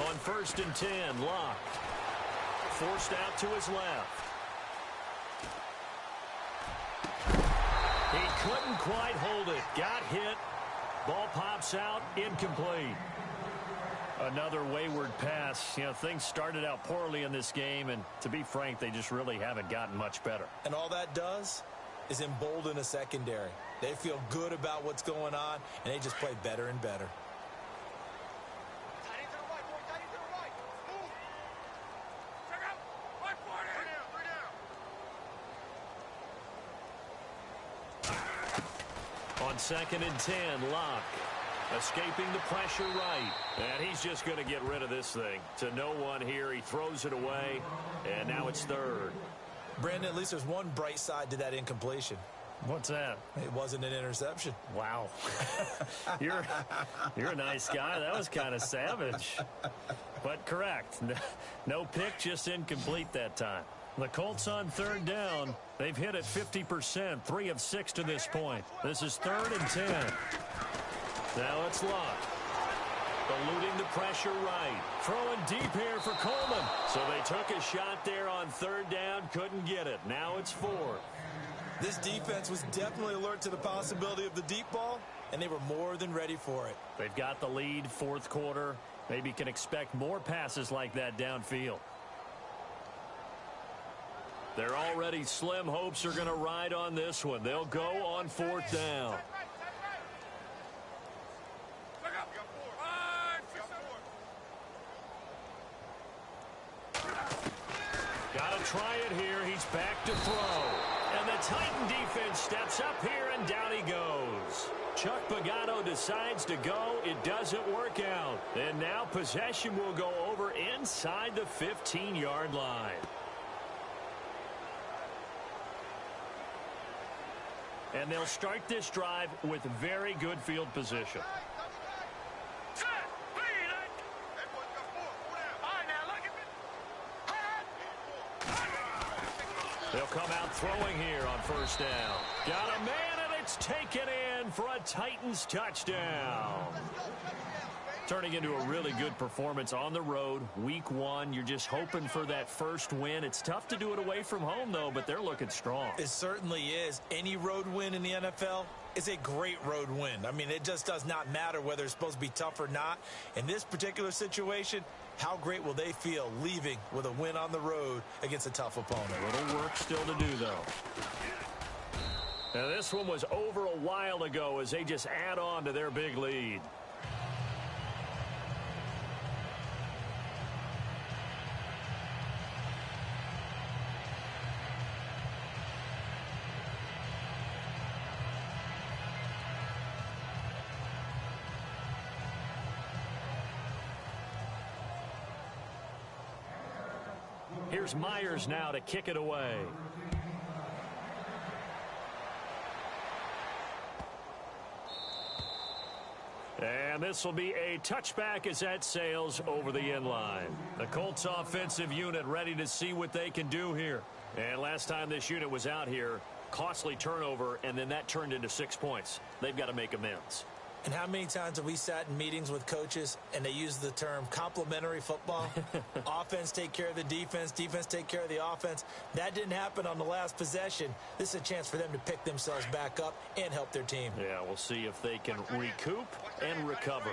[SPEAKER 4] On 1st and 10, locked. Forced out to his left. He couldn't quite hold it. Got hit. Ball pops out, incomplete. Another wayward pass. You know, things started out poorly in this game, and to be frank, they just really haven't gotten much better.
[SPEAKER 5] And all that does is embolden a secondary. They feel good about what's going on, and they just play better and better.
[SPEAKER 4] On 2nd and 10, Locke. Escaping the pressure right. And he's just going to get rid of this thing. To no one here. He throws it away. And now it's 3rd.
[SPEAKER 5] Brandon, at least there's one bright side to that incompletion.
[SPEAKER 4] What's that?
[SPEAKER 5] It wasn't an interception.
[SPEAKER 4] Wow. You're a nice guy. That was kind of savage. But correct. No pick, just incomplete that time. The Colts on 3rd down. They've hit it 50%, 3 of 6 to this point. This is 3rd and 10. Now it's Locke. Eluding the pressure right. Throwing deep here for Coleman. So they took a shot there on 3rd down, couldn't get it. Now it's 4th.
[SPEAKER 5] This defense was definitely alert to the possibility of the deep ball, and they were more than ready for it.
[SPEAKER 4] They've got the lead, 4th quarter. Maybe can expect more passes like that downfield. Their already slim hopes are going to ride on this one. They'll go on 4th down. Got to try it here. He's back to throw. And the Titan defense steps up here, and down he goes. Chuck Pagano decides to go. It doesn't work out. And now possession will go over inside the 15-yard line. And they'll start this drive with very good field position. They'll come out throwing here on 1st down. Got a man, and it's taken in for a Titans touchdown. Turning into a really good performance on the road. Week 1, you're just hoping for that first win. It's tough to do it away from home, though, but they're looking strong.
[SPEAKER 5] It certainly is. Any road win in the NFL is a great road win. I mean, it just does not matter whether it's supposed to be tough or not. In this particular situation, how great will they feel leaving with a win on the road against a tough opponent?
[SPEAKER 4] A little work still to do, though. Now, this one was over a while ago as they just add on to their big lead. Here's Myers now to kick it away. And this will be a touchback as that sails over the end line. The Colts offensive unit ready to see what they can do here. And last time this unit was out here, costly turnover, and then that turned into 6 points. They've got to make amends.
[SPEAKER 5] And how many times have we sat in meetings with coaches and they use the term complementary football? Offense take care of the defense, defense take care of the offense. That didn't happen on the last possession. This is a chance for them to pick themselves back up and help their team.
[SPEAKER 4] Yeah, we'll see if they can recoup and recover.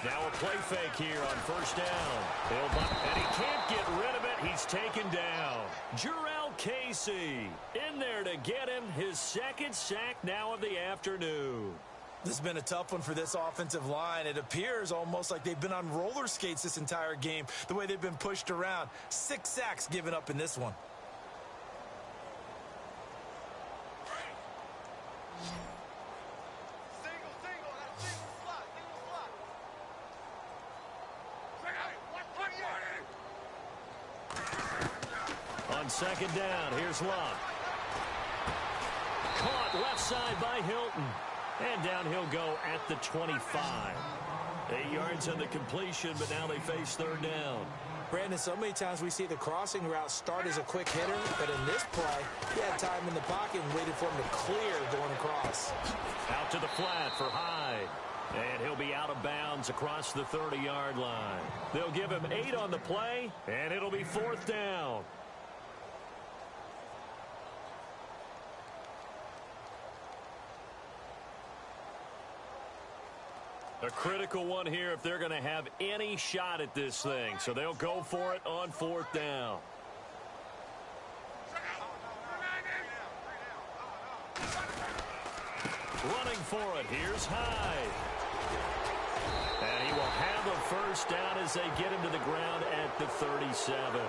[SPEAKER 4] Now a play fake here on 1st down. And he can't get rid of it. He's taken down. Jarrell Casey in there to get him his 2nd sack now of the afternoon.
[SPEAKER 5] This has been a tough one for this offensive line. It appears almost like they've been on roller skates this entire game, the way they've been pushed around. 6 sacks given up in this one.
[SPEAKER 4] On 2nd down, here's Locke. Caught left side by Hilton. And down he'll go at the 25. 8 yards on the completion, but now they face third down.
[SPEAKER 5] Brandon, so many times we see the crossing route start as a quick hitter, but in this play, he had time in the pocket and waited for him to clear going across.
[SPEAKER 4] Out to the flat for Hyde. And he'll be out of bounds across the 30-yard line. They'll give him 8 on the play, and it'll be fourth down. A critical one here if they're going to have any shot at this thing. So they'll go for it on fourth down. Running for it, here's Hyde. And he will have a first down as they get him to the ground at the 37.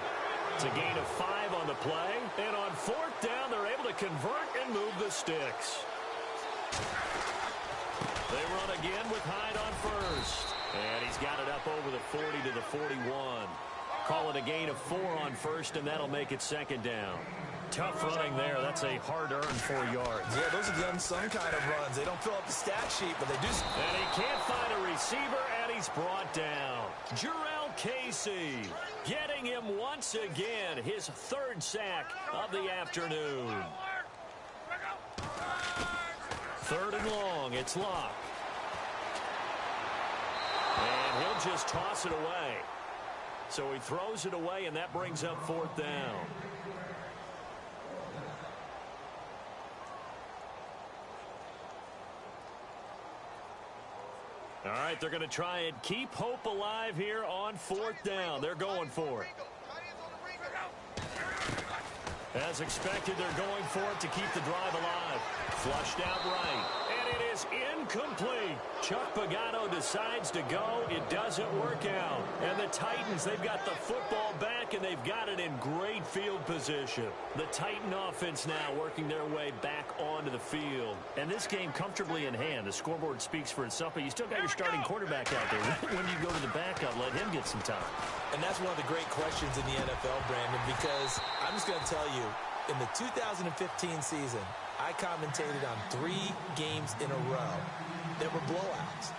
[SPEAKER 4] It's a gain of 5 on the play. And on fourth down, they're able to convert and move the sticks. They run again with Hyde on first. And he's got it up over the 40 to the 41. Call it a gain of 4 on first, and that'll make it second down. Tough running there. That's a hard-earned 4 yards.
[SPEAKER 5] Yeah, those are the unsung kind of runs. They don't fill up the stat sheet, but they do.
[SPEAKER 4] And he can't find a receiver, and he's brought down. Jarrell Casey getting him once again. His third sack of the afternoon. Third and long. It's Locke. And he'll just toss it away. So he throws it away, and that brings up fourth down. All right, they're going to try and keep hope alive here on fourth down. They're going for it. As expected, they're going for it to keep the drive alive. Flushed out right. And it is incomplete. Chuck Pagano decides to go. It doesn't work out. And the Titans, they've got the football back, and they've got it in great field position. The Titan offense now working their way back onto the field. And this game comfortably in hand. The scoreboard speaks for itself, but you still got your starting quarterback out there. When you go to the backup, let him get some time.
[SPEAKER 5] And that's one of the great questions in the NFL, Brandon, because I'm just going to tell you, in the 2015 season, I commentated on 3 games in a row that were blowouts.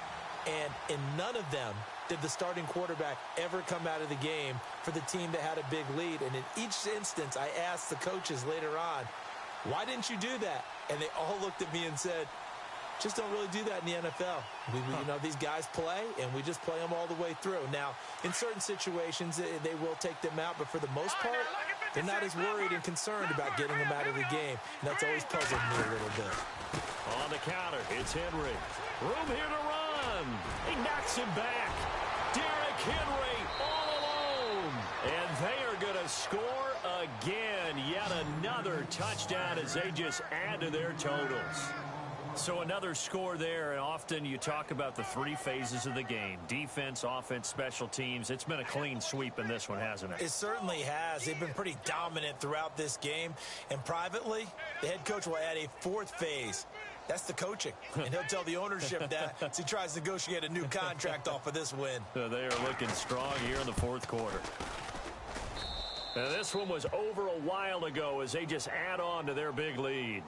[SPEAKER 5] And in none of them did the starting quarterback ever come out of the game for the team that had a big lead. And in each instance, I asked the coaches later on, why didn't you do that? And they all looked at me and said, just don't really do that in the NFL. You know, these guys play, and we just play them all the way through. Now, in certain situations, they will take them out, but for the most part, they're not as worried and concerned about getting them out of the game. And that's always puzzled me a little bit.
[SPEAKER 4] On the counter, it's Henry. Room here to run. He knocks him back. Derrick Henry all alone. And they are going to score again. Yet another touchdown as they just add to their totals. So another score there, and often you talk about the 3 phases of the game. Defense, offense, special teams. It's been a clean sweep in this one, hasn't it?
[SPEAKER 5] It certainly has. They've been pretty dominant throughout this game. And privately, the head coach will add a 4th phase. That's the coaching. And he'll tell the ownership that as he tries to negotiate a new contract off of this win.
[SPEAKER 4] They are looking strong here in the 4th quarter. Now, this one was over a while ago as they just add on to their big lead.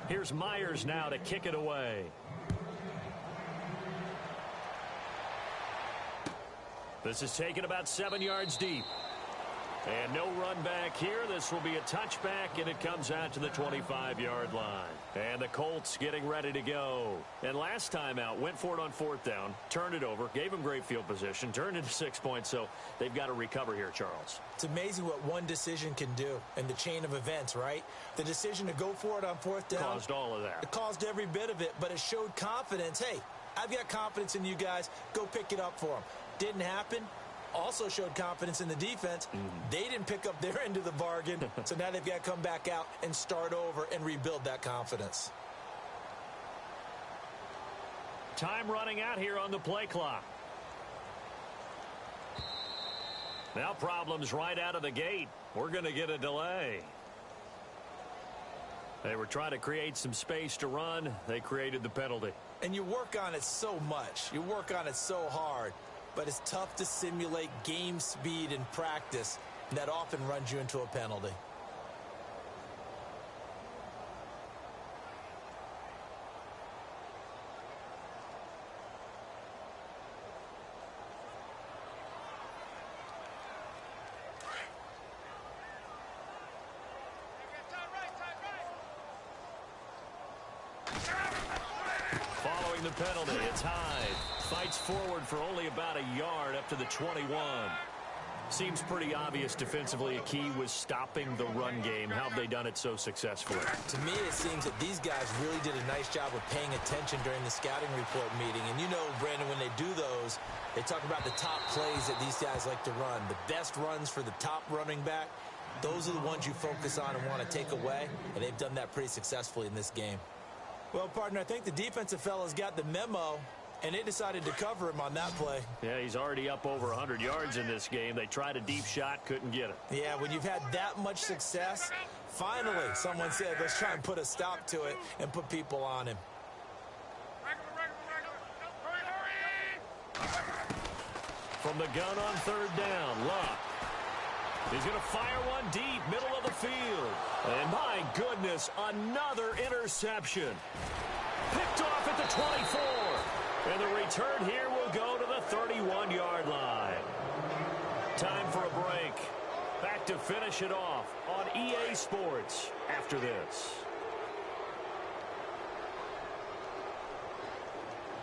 [SPEAKER 4] Here's Myers now to kick it away. This is taken about 7 yards deep. And no run back here. This will be a touchback, and it comes out to the 25-yard line. And the Colts getting ready to go. And last time out, went for it on 4th down, turned it over, gave them great field position, turned into 6 points, so they've got to recover here, Charles.
[SPEAKER 5] It's amazing what one decision can do in the chain of events, right? The decision to go for it on 4th down.
[SPEAKER 4] Caused all of that.
[SPEAKER 5] It caused every bit of it, but it showed confidence. Hey, I've got confidence in you guys. Go pick it up for them. Didn't happen. Also showed confidence in the defense. They didn't pick up their end of the bargain, so now they've got to come back out and start over and rebuild that confidence. Time
[SPEAKER 4] running out here on the play clock. Now problems right out of the gate. We're going to get a delay. They were trying to create some space to run. They created the penalty.
[SPEAKER 5] And you work on it so much. You work on it so hard. But it's tough to simulate game speed in practice. And that often runs you into a penalty.
[SPEAKER 4] Following the penalty, it's Hyde. Fights forward for only about a yard up to the 21. Seems pretty obvious defensively a key was stopping the run game. How have they done it so successfully?
[SPEAKER 5] To me, it seems that these guys really did a nice job of paying attention during the scouting report meeting. And you know, Brandon, when they do those, they talk about the top plays that these guys like to run. The best runs for the top running back, those are the ones you focus on and want to take away. And they've done that pretty successfully in this game. Well, partner, I think the defensive fellas got the memo, and they decided to cover him on that play.
[SPEAKER 4] Yeah, he's already up over 100 yards in this game. They tried a deep shot, couldn't get it.
[SPEAKER 5] Yeah, when you've had that much success, finally someone said, let's try and put a stop to it and put people on him.
[SPEAKER 4] From the gun on third down, Luck. He's going to fire one deep, middle of the field. And my goodness, another interception. Picked off at the 24. And the return here will go to the 31-yard line. Time for a break. Back to finish it off on EA Sports after this.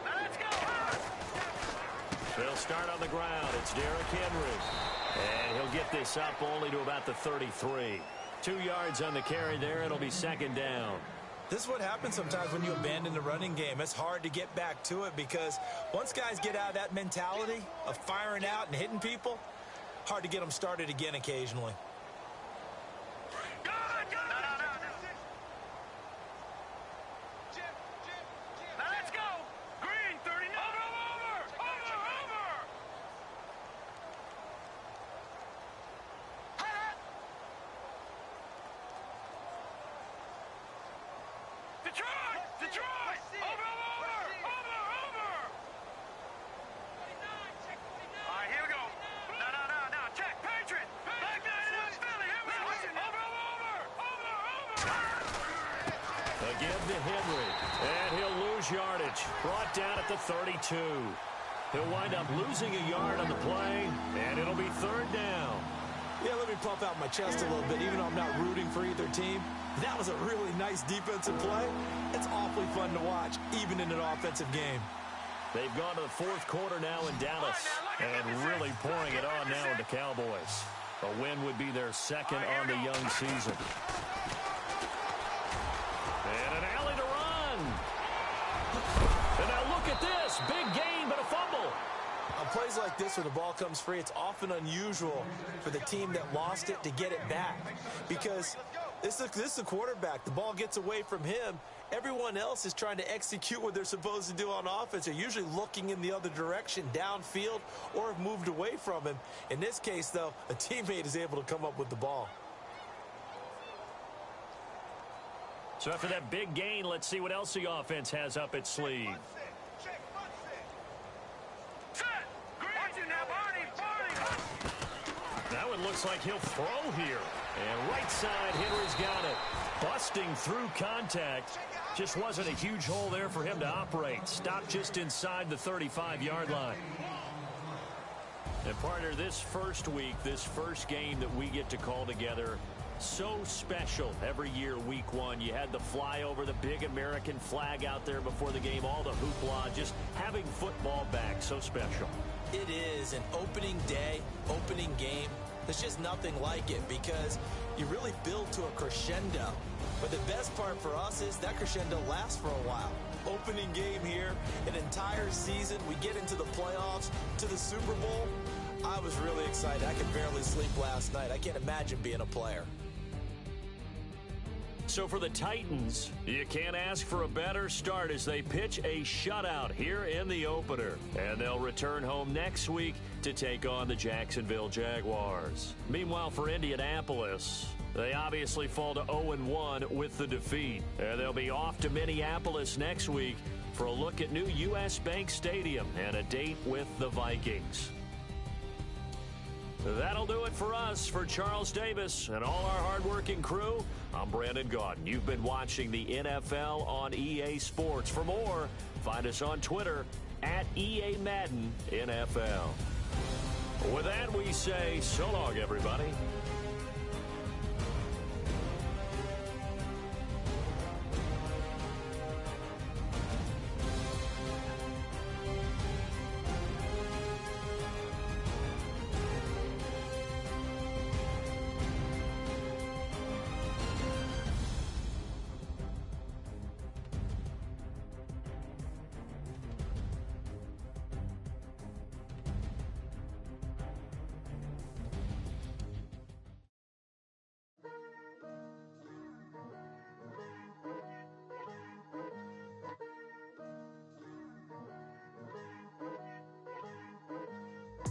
[SPEAKER 1] Let's go!
[SPEAKER 4] They'll start on the ground. It's Derrick Henry. And he'll get this up only to about the 33. 2 yards on the carry there. It'll be second down.
[SPEAKER 5] This is what happens sometimes when you abandon the running game. It's hard to get back to it because once guys get out of that mentality of firing out and hitting people, hard to get them started again occasionally.
[SPEAKER 1] Let's go! Green, 39. Over! Detroit! Over! All right, here we go. No. Check. Patriot. Back nine in Philly. Here we go. Over.
[SPEAKER 4] Again to Henry. And he'll lose yardage. Brought down at the 32. He'll wind up losing a yard on the play, and it'll be third down.
[SPEAKER 5] Yeah, let me puff out my chest a little bit, even though I'm not rooting for either team. That was a really nice defensive play. It's awfully fun to watch, even in an offensive game.
[SPEAKER 4] They've gone to the fourth quarter now in Dallas, and really pouring it on now in the Cowboys. A win would be their second on the young season. And an alley to run. And now look at this. Big gain, but a fumble.
[SPEAKER 5] On plays like this where the ball comes free, it's often unusual for the team that lost it to get it back. Because this is the quarterback. The ball gets away from him. Everyone else is trying to execute what they're supposed to do on offense. They're usually looking in the other direction, downfield, or have moved away from him. In this case, though, a teammate is able to come up with the ball.
[SPEAKER 4] So after that big gain, let's see what else the offense has up its sleeve. That one looks like he'll throw here. And right side, Henry's got it. Busting through contact. Just wasn't a huge hole there for him to operate. Stopped just inside the 35-yard line. And partner, this first week, this first game that we get to call together, so special every year, week one. You had the flyover, the big American flag out there before the game, all the hoopla, just having football back, so special.
[SPEAKER 5] It is an opening day, opening game. There's just nothing like it because you really build to a crescendo. But the best part for us is that crescendo lasts for a while. Opening game here, an entire season. We get into the playoffs, to the Super Bowl. I was really excited. I could barely sleep last night. I can't imagine being a player.
[SPEAKER 4] So for the Titans, you can't ask for a better start as they pitch a shutout here in the opener. And they'll return home next week to take on the Jacksonville Jaguars. Meanwhile, for Indianapolis, they obviously fall to 0-1 with the defeat. And they'll be off to Minneapolis next week for a look at new U.S. Bank Stadium and a date with the Vikings. That'll do it for us. For Charles Davis and all our hardworking crew, I'm Brandon Gaudin. You've been watching the NFL on EA Sports. For more, find us on Twitter at EA Madden NFL. With that, we say so long, everybody.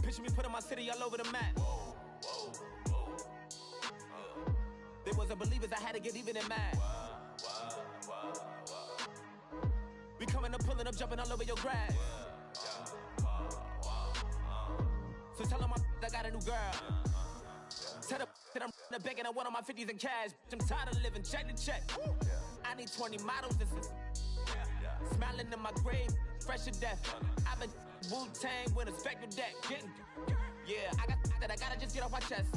[SPEAKER 2] Picture me putting my city all over the map. They wasn't believers, I had to get even and mad. We coming up, pulling up, jumping all over your grass. So tell them I got a new girl. Tell them that I'm begging, I want on my 50s in cash. I'm tired of living check to check. I need 20 models. This is smiling in my grave, fresh to death. I've been Wu-Tang with a spectral deck. Yeah, I gotta just get off my chest.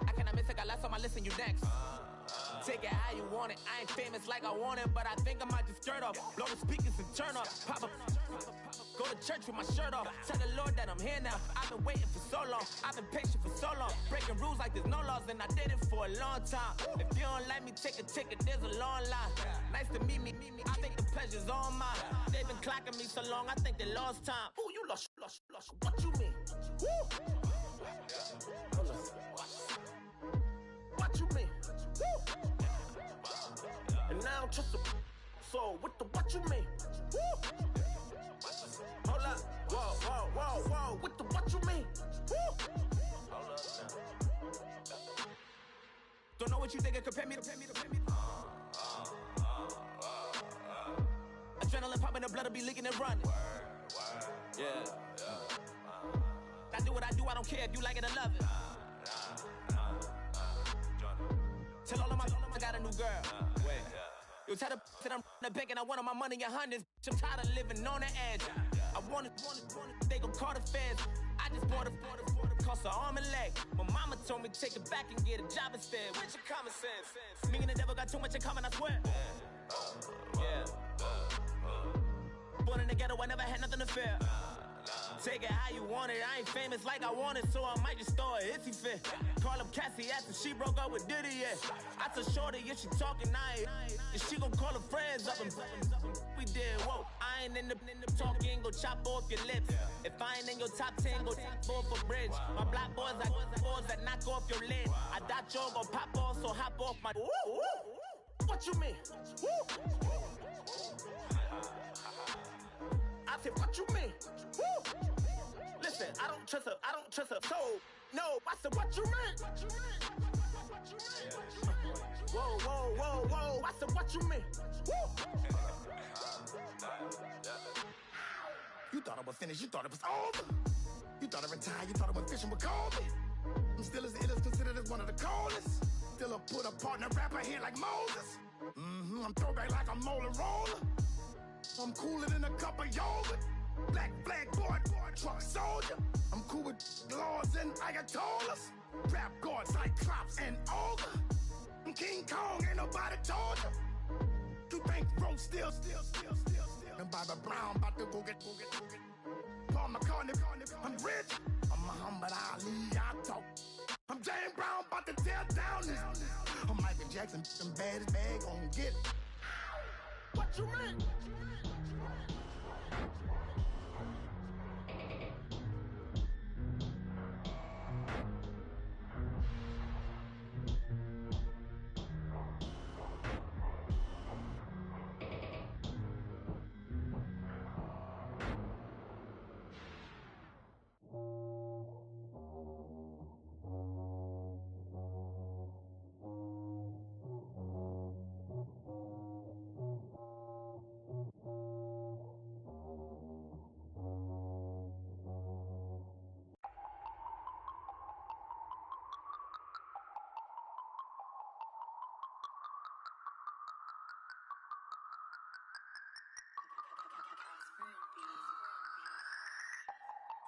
[SPEAKER 2] I cannot miss it, got last on my list and you next. Take it how you want it. I ain't famous like I want it, but I think I might just skirt off. Blow the speakers and turn up. Pop up. Go to church with my shirt off. Tell the Lord that I'm here now. I've been waiting for so long. I've been patient for so long. Breaking rules like there's no laws, and I did it for a long time. If you don't like me, take a ticket. There's a long line. Nice to meet me. I think the pleasure's all mine. They've been clocking me so long, I think they lost time. Ooh, you lost. What you mean? Woo! What you mean? Woo! And now I'm just a so what you mean? Woo! Hold up, whoa, what you mean? Woo! Don't know what you think it compare me to. Adrenaline popping, the blood will be leaking and running. Yeah. I do what I do, I don't care if you like it or love it. Tell all of my I got a new girl. Wait. You tell the that I'm the bank and I want all my money in hundreds. I'm tired of living on the edge. I want it, they gon' call the feds. I just bought a cost an arm and leg. My mama told me take it back and get a job instead. Where's your common sense? Me and the devil got too much in common, I swear. Yeah. Born in the ghetto, I never had nothing to fear. Take it how you want it. I ain't famous like I want it, so I might just throw a hissy fit. Call up Cassie after she broke up with Diddy, yeah. I told Shorty if she talking, I ain't. And she gon' call her friends up and we did, whoa. I ain't in the talking, go chop off your lips. If I ain't in your top 10, go top 4 for bridge. My black boys, I boys that knock off your lid. I thought you gon' pop off, so hop off my. What you mean? I said, what you mean? Woo! Listen, I don't trust her. So, no, I said, what you mean? Whoa. I said, what you mean? Woo! You thought I was finished, you thought it was over. You thought I retired, you thought I went fishing with Kobe. I'm still as ill as considered as one of the coldest. Still a put a partner rapper here like Moses. I'm throwback like I'm Mola Roller. I'm cooler than a cup of yogurt. Black flag boy, truck soldier. I'm cool with laws and Ayatollahs. Rap god, Cyclops and Olga. I'm King Kong, ain't nobody told you. You think Rose still. And Bobby Brown about to go get. Paul McCartney, I'm rich. I'm Muhammad Ali, I talk. I'm James Brown, about to tear down this. I'm Michael Jackson, them bad as bag gon' get. What you mean?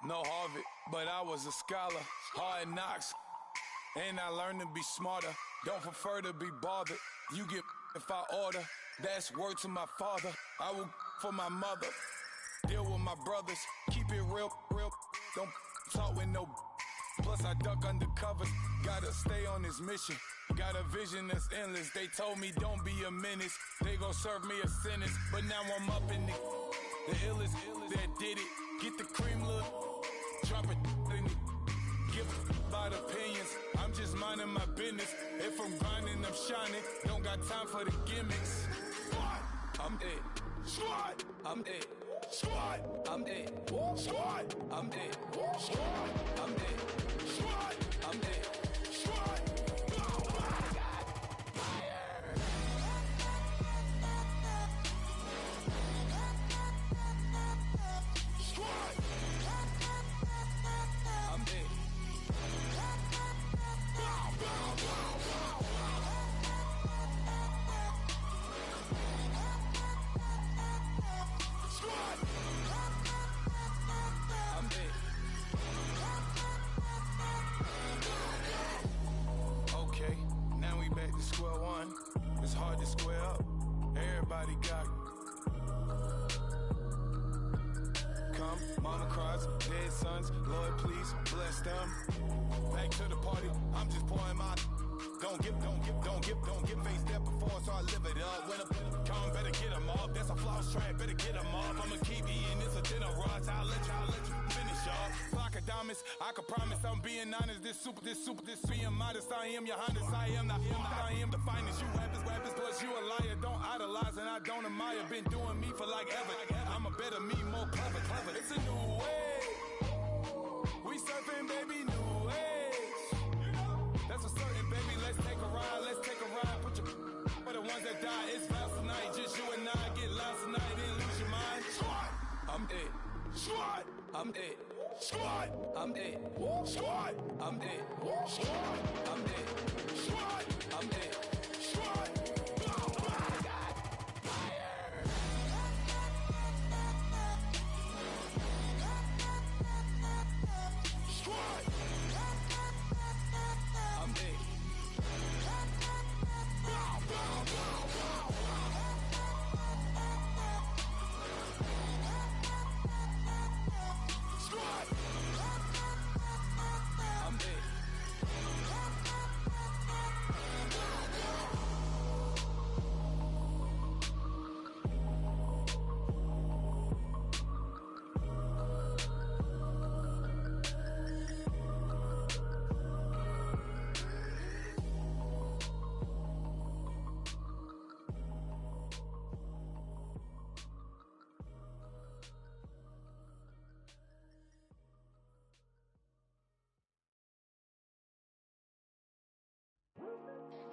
[SPEAKER 6] No Harvard, but I was a scholar. Hard knocks, and I learned to be smarter. Don't prefer to be bothered. You get if I order. That's word to my father. I will for my mother. Deal with my brothers. Keep it real. Don't talk with no. Plus I duck undercovers. Gotta stay on this mission. Got a vision that's endless. They told me don't be a menace. They gon' serve me a sentence. But now I'm up in the illest that did it. Get the cream look. Drop it in it. Give about opinions. I'm just minding my business. If I'm grinding, I'm shining. Don't got time for the gimmicks. I'm it.
[SPEAKER 2] Squad!
[SPEAKER 6] I'm it.
[SPEAKER 2] Squad!
[SPEAKER 6] I'm it.
[SPEAKER 2] Squad!
[SPEAKER 6] I'm it.
[SPEAKER 2] Squad!
[SPEAKER 6] I'm it.
[SPEAKER 2] Squad!
[SPEAKER 6] I'm it.
[SPEAKER 2] Squad! Oh my God! Squad!
[SPEAKER 6] I'm it.
[SPEAKER 2] Squad!
[SPEAKER 6] I'm it. Okay, now we back to square one. It's hard to square up. Everybody got come, mama cries, dead sons. Lord, please bless them. Back to the party. I'm just pouring my. Don't get face there before, so I live it up. When I come, better get 'em up. That's a floss track, better get 'em up. I'ma keep eating, it's a dinner rush. I'll let you finish up. Flock of diamonds, I can promise I'm being honest. This being modest. I am your highness. I am the finest. You rappers, plus you a liar. Don't idolize and I don't admire. Been doing me for like ever. I'm a better me, more clever. It's a new way. We surfing, baby, new age. That's a certain, baby. Let's take a ride. Put your for the ones that die. It's vows tonight. Just you and I get lost tonight. Didn't lose your mind.
[SPEAKER 2] Squad!
[SPEAKER 6] I'm it.
[SPEAKER 2] Squad!
[SPEAKER 6] I'm it.
[SPEAKER 2] Squad!
[SPEAKER 6] I'm it.
[SPEAKER 2] Squad!
[SPEAKER 6] I'm it.
[SPEAKER 2] Squad!
[SPEAKER 6] I'm it.
[SPEAKER 2] Squad!
[SPEAKER 6] I'm it.
[SPEAKER 2] Squad! Oh my God! Fire! Squad!
[SPEAKER 6] I'm it.
[SPEAKER 2] Squad!
[SPEAKER 6] I'm it.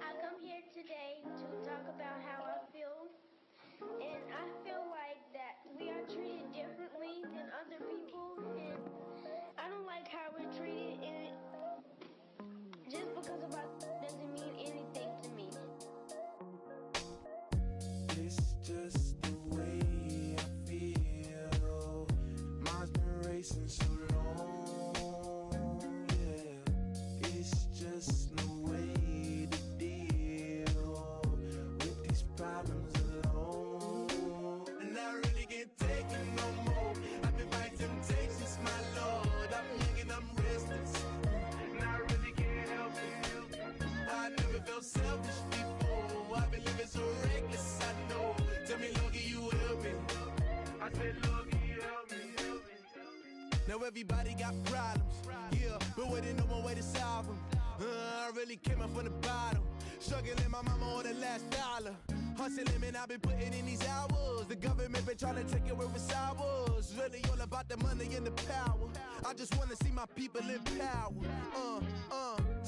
[SPEAKER 7] I come here today to talk about how I feel, and I feel like that we are treated differently than other people, and I don't like how we're treated, and just because of our doesn't mean anything to me.
[SPEAKER 8] It's just the way I feel. Mine's been racing so long, yeah. It's just no way to deal with these problems alone. And I really can't take it no more. I've been fighting temptations, my Lord. I'm young and I'm restless, and I really can't help it. I never felt selfish before. I've been living so reckless, I know. Tell me, Lord, can you help me? I said, Lord, can you help me? Now everybody got problems, yeah, but waiting no more way to solve them. I really came up from the bottom, struggling my mama on the last dollar. Hustling, man, I've been putting in these hours. The government been trying to take it where it's ours. Really all about the money and the power. I just wanna see my people in power.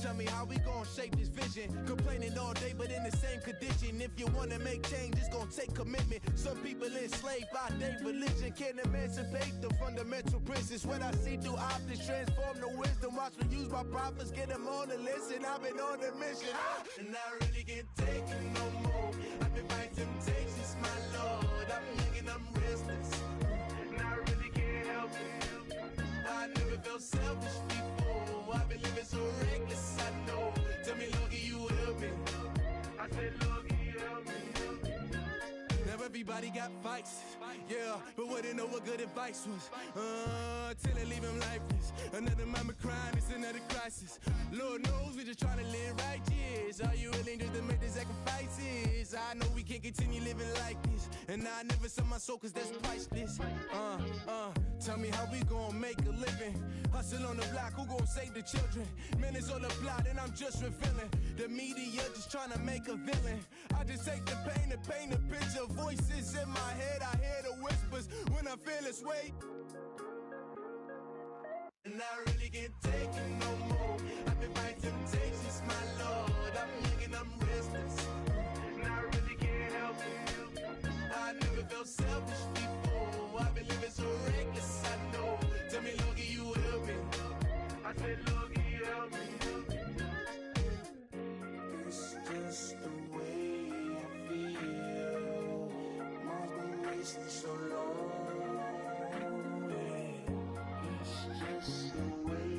[SPEAKER 8] Tell me how we gon' shape this vision. Complaining all day, but in the same condition. If you wanna make change, it's gon' take commitment. Some people enslaved by their religion can't emancipate the fundamental principles. What I see through optics transform the wisdom. Watch me use my prophets, get them on the list, and I've been on a mission. And I really can't take it no more. I've been fighting temptations, my Lord. I'm young and I'm restless, and I really can't help it. I Everybody got vices, yeah, but wouldn't know what good advice was. Till they leave him lifeless. Another mama crying, it's another crisis. Lord knows we just trying to live righteous. Are you willing just to make the sacrifices? I know we can't continue living like this, and I never sell my soul cause that's priceless. Tell me how we gon' make a living. Hustle on the block, who gon' save the children? Man, it's all a plot and I'm just revealing. The media just trying to make a villain. I just take the pain and paint a picture. Voices in my head, I hear the whispers when I feel this way. And I really can't take it no more. I've been fighting temptations, my Lord. I'm young and I'm restless, and I really can't help it. I never felt selfish before. I've been living so reckless, I know. Tell me, Lord, can you help me? I said, Lord, can you help me?
[SPEAKER 2] It's just the way I feel. Mine's been racing so long. It's just the way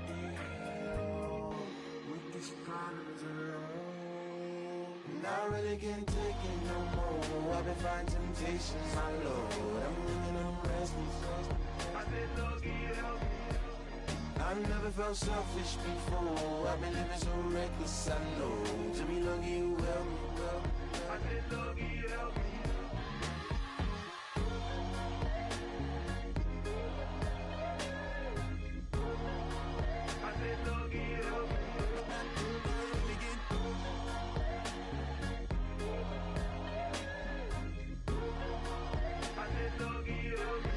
[SPEAKER 2] to deal with these problems alone. And I really can't take it no more. I've been fighting temptations, my Lord. I'm living on restless. I said, Lord, can you help me? I've never felt selfish before. I've been living so reckless, I know. Tell me, Lord, can you help me? I said, Lord, can you help me? I said, Lord, can you help me? I said, Lord, can you help me?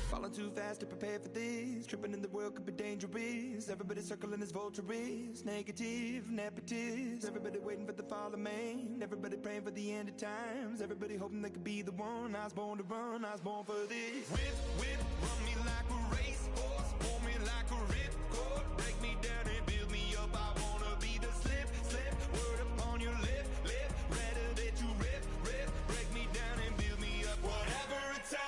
[SPEAKER 9] Falling too fast to prepare for this. Tripping in the world could be dangerous. Everybody circling as vultures. Negative, nepotist. Everybody waiting for the fall of man. Everybody praying for the end of times. Everybody hoping they could be the one. I was born to run, I was born for this.
[SPEAKER 6] Whip, run me like a racehorse. Pull me like a ripcord. Break me down and build me up. I wanna be the slip. Word upon your lip. Rather that you rip. Break me down and build me up. Whatever it takes.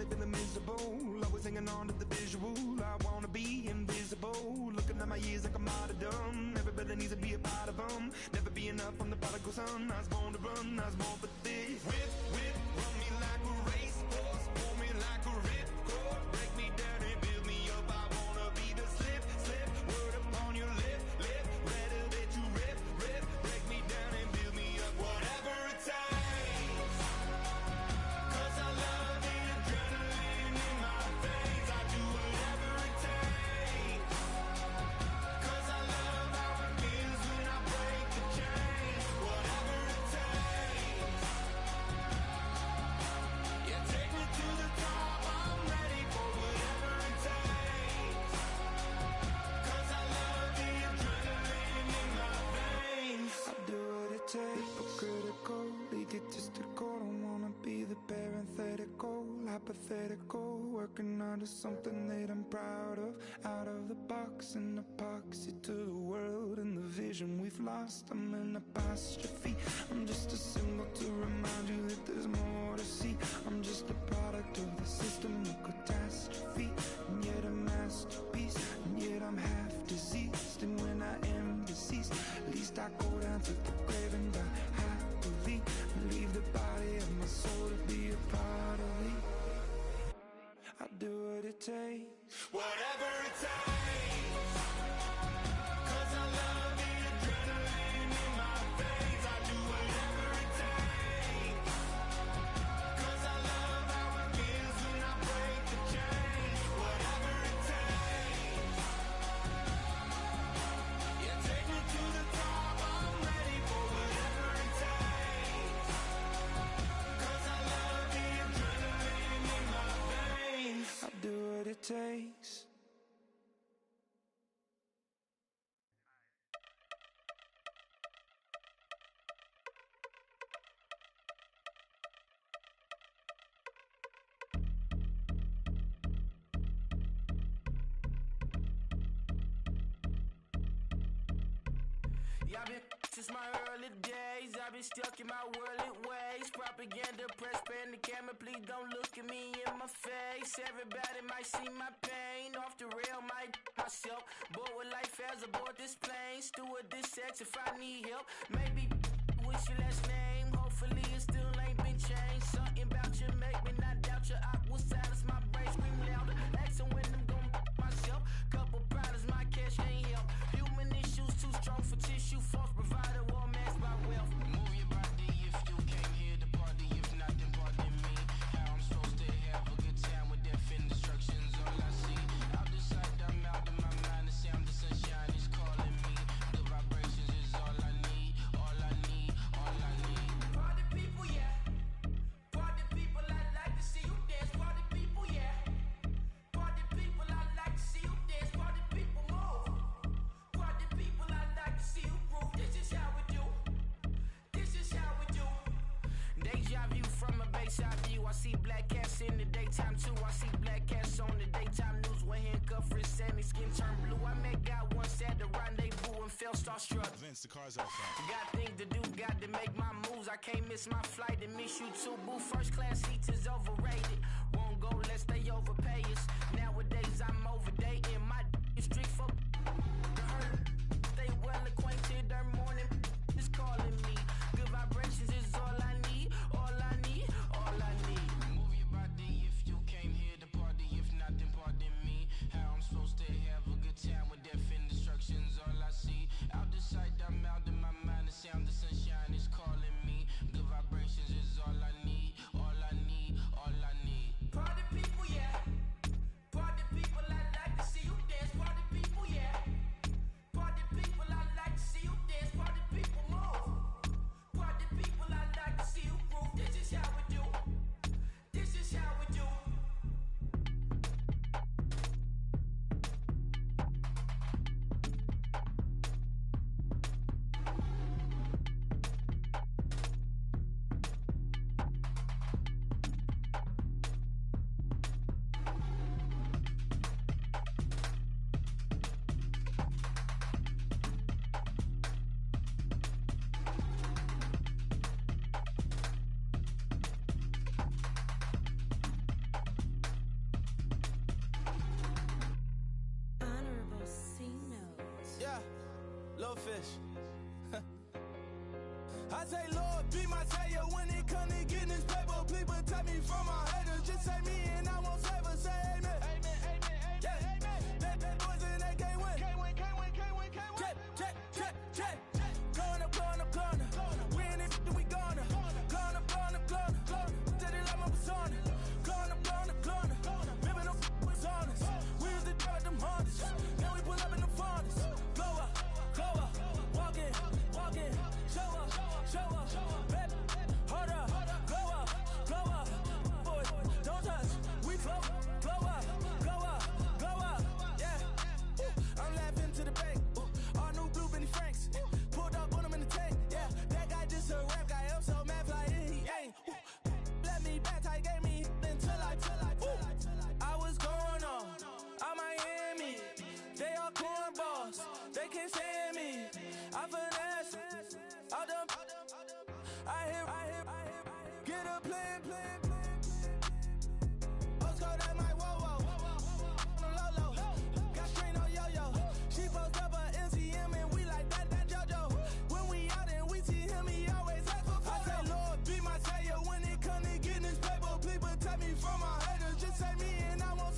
[SPEAKER 9] Feeling miserable, always hanging on to the visual. I wanna be invisible. Looking at my years like a martyrdom. Everybody needs to be a part of them. Never be enough from the prodigal son. I was born to run, I was born for this.
[SPEAKER 6] Whip, run me like a racehorse. Pull me like a ripcord. Break me down and build me up. I wanna be the slip. Word upon your lip. Rather that you rip. Break me down and build me up. Whatever it takes. 'Cause I love the adrenaline in my veins. I do whatever it takes. 'Cause I love how it feels when I break the chains. Whatever it takes. Yeah, take me to the top. I'm ready for whatever it takes. 'Cause I love the adrenaline in my veins.
[SPEAKER 9] I do what it takes. Hypocritical, egotistical. Don't wanna be the parenthetical, hypothetical. Working under something that I'm proud of. Out of the box, an epoxy to the world and the vision we've lost. I'm an apostrophe. I'm just a symbol to remind you that there's more to see. I'm just a product of the system of catastrophe, and yet a masterpiece. And yet I'm half diseased, and when I am deceased, at least I go down to the grave and die happily, and leave the body of my soul to be a part of me. I do what it takes.
[SPEAKER 8] Whatever it takes. 'Cause I love the adrenaline in my veins. I do whatever it takes. 'Cause I love how it feels when I break the chains. Whatever it takes. Yeah, take me to the top. I'm ready for whatever it takes. 'Cause I love the adrenaline in my veins.
[SPEAKER 9] I'll do what it takes.
[SPEAKER 8] Yeah, I've been since my early days. I've been stuck in my worldly ways. Propaganda, press, pan the camera. Please don't look at me in my face. Everybody might see my pain. Off the rail, might myself. Bored with life as aboard this plane. Steward this sex if I need help. Maybe what's your last name? Hopefully it still ain't been changed. Something about you make me not doubt you. I will silence my brain, scream louder. Asking when I'm gon' myself. Couple problems, my cash ain't help. Human issues too strong for tissue. False provider, war masked by wealth. Move your body if you came here to party. If not, then pardon me. How I'm supposed to have a good time with death and destruction's all I see. Out the sight, I'm out of my mind. The sound of sunshine is calling me. The vibrations is all I need. All I need, all I need. Party people, yeah. Party people, I like to see you dance. Party people, yeah. Party people, I like to see you dance. Party people, move. Party people, I like to see you groove. This is how we do. This is how we do. Deja vu from a bayside view. I see black cats in the daytime too. I see black cats on the daytime news. When handcuffed, wrist and his skin turned blue. I met God once at the rendezvous and felt starstruck.
[SPEAKER 6] Vince, the car's outside.
[SPEAKER 8] Got things to do, got to make my moves. I can't miss my flight and miss you too, boo. First class seats is overrated. Won't go lest they overpay us. Nowadays I'm overdating. My is strict for stay well acquainted. Their morning is calling me. Good vibrations is all I need. All I need, all I need. Move your body if you came here to party. If not, then pardon me. How I'm supposed to have a good time with death and destruction's all I see. Out the sight, I'm out of my mind. The sound of sunshine is calling me. Good vibrations is all I need. All I need, all I need. Party people, yeah. Party people, I like to see you dance. Party people, yeah. Party people, I like to see you dance. Party people, move. Party people, I like to see you groove. This is how we do. This is how we do.
[SPEAKER 10] Honorable C notes.
[SPEAKER 8] Yeah, little fish. I say, Lord, be my savior when it come to getting this paper. People take me from my haters. Just say me and I won't save us. Say amen. Amen, amen, amen, yeah. Amen. That boys and they can't win. Can't win, can't win, can't win, can't win. Check, check, check, check. Going up, going up, going up. We in it, we gonna. Going up, going up, going up. Tell it like my persona. Going up, going up, going up. Remember them was honest. We was the drug, them hunters. Now we pull up in the furnace. Go up, walk in, show up, show up. Baby, hold up, go up, boys, don't touch. We flow up, yeah. I'm laughing to the bank. All new blue Benny Franks. Pulled up on him in the tank, yeah. That guy just a rap guy. I'm so mad, fly in, he ain't. Let me back, tight gave me until I was going on Miami. They all cornballs, they can't stand me. I finesse, all them. I hear, get a plan. Postcode at my whoa. Low. Got strain on yo-yo. She post up a MCM and we like that JoJo. When we out and we see him, he always ask for photo. I say, Lord, be my savior when it come to getting this paper. People take me from my haters. Just say me and I won't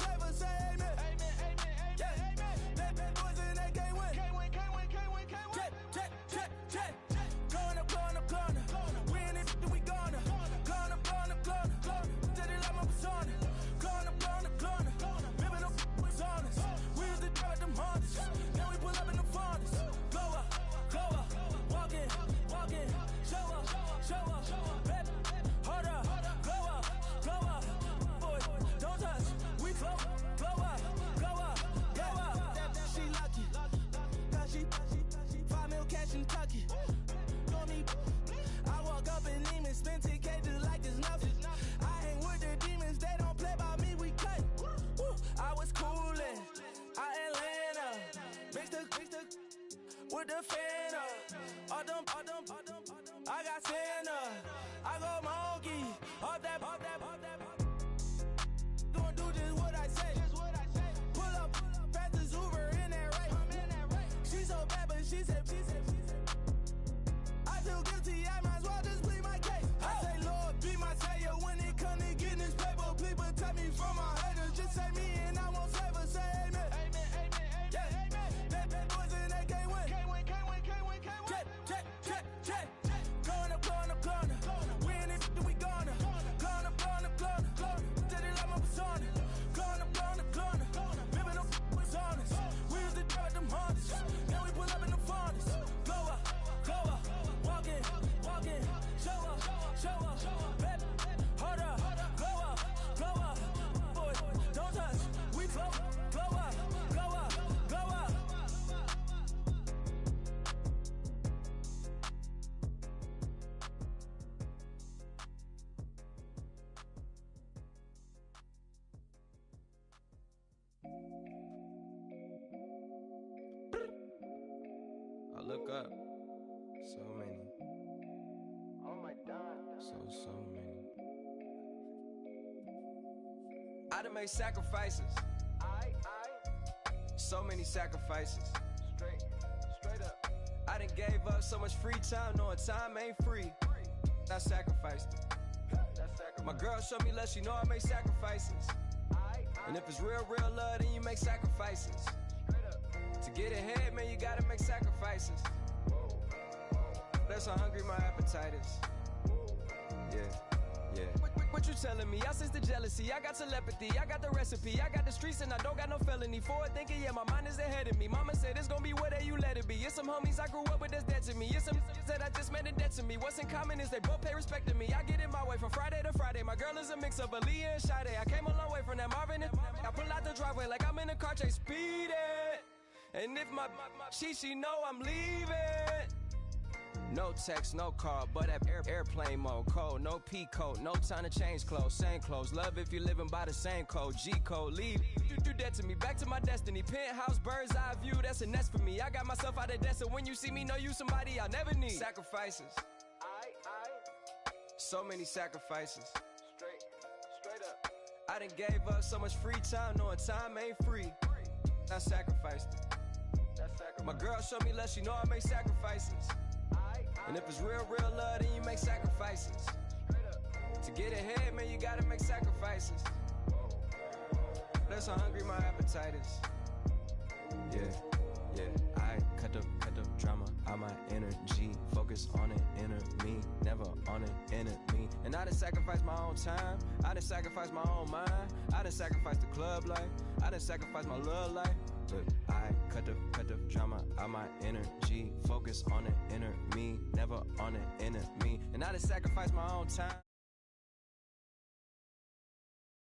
[SPEAKER 8] spend 10K just like it's nothing. I hang with the demons, they don't play by me, we cut. Woo. I was coolin', Atlanta, mixed with the fan up. All them, I got Santa, I go monkey, all that. Don't do just what I say. Pull up, fastest Uber in that race. She so bad, but she said. I feel guilty, I might as well just plead my case. I say, Lord, be my savior when it come to getting this paper. Please protect me from my haters. Just say me and I won't save her. Say amen. Amen. That boys and they can't win. Check. Going up. We in it, we gonna. Going up. Till they like my persona. Going up. Living up was honest. We used to drive them Hondas. Now we pull up in the furnace. Go up. Walk in. Show up. Baby, hold up. Go up. Boys, don't touch. We flow up.
[SPEAKER 11] I look up. So many.
[SPEAKER 1] Oh my God.
[SPEAKER 11] So many. I done made sacrifices. So many sacrifices.
[SPEAKER 1] Straight up.
[SPEAKER 11] I done gave up so much free time, knowing time ain't free. I sacrificed it. My girl showed me love, she know I make sacrifices. And if it's real love, then you make sacrifices. To get ahead, man, you gotta make sacrifices. That's how hungry my appetite is. Yeah. What you telling me? I sense the jealousy, I got telepathy, I got the recipe, I got the streets and I don't got no felony. Forward thinking, yeah, my mind is ahead of me. Mama said it's gonna be whatever you let it be. It's some homies I grew up with that's dead to me. It's some that I just made a debt to me. What's in common is they both pay respect to me. I get it my way from Friday to Friday. My girl is a mix of Aaliyah and Sade. I came a long way from that Marvin and I pull out the driveway like I'm in a car chase speeding. And if my she know I'm leaving. No text, no call, but at airplane mode. Code, no P code, no time to change clothes. Same clothes, love if you're living by the same code. G code, leave. You do that to me, back to my destiny. Penthouse, bird's eye view, that's a nest for me. I got myself out of debt, so when you see me, know you somebody I never need. Sacrifices. So many sacrifices.
[SPEAKER 1] Straight up.
[SPEAKER 11] I done gave up so much free time, knowing time ain't free. I sacrificed it. My girl showed me love, she know I make sacrifices. And if it's real love, then you make sacrifices. To get ahead, man, you gotta make sacrifices. That's how hungry my appetite is. Yeah. I cut the drama out my energy. Focus on an inner me, never on an enemy. And I done sacrificed my own time. I done sacrificed my own mind. I done sacrificed the club life. I done sacrificed my love life. But I cut the drama out my energy. Focus on an inner me, never on an enemy. And I done sacrificed my own time.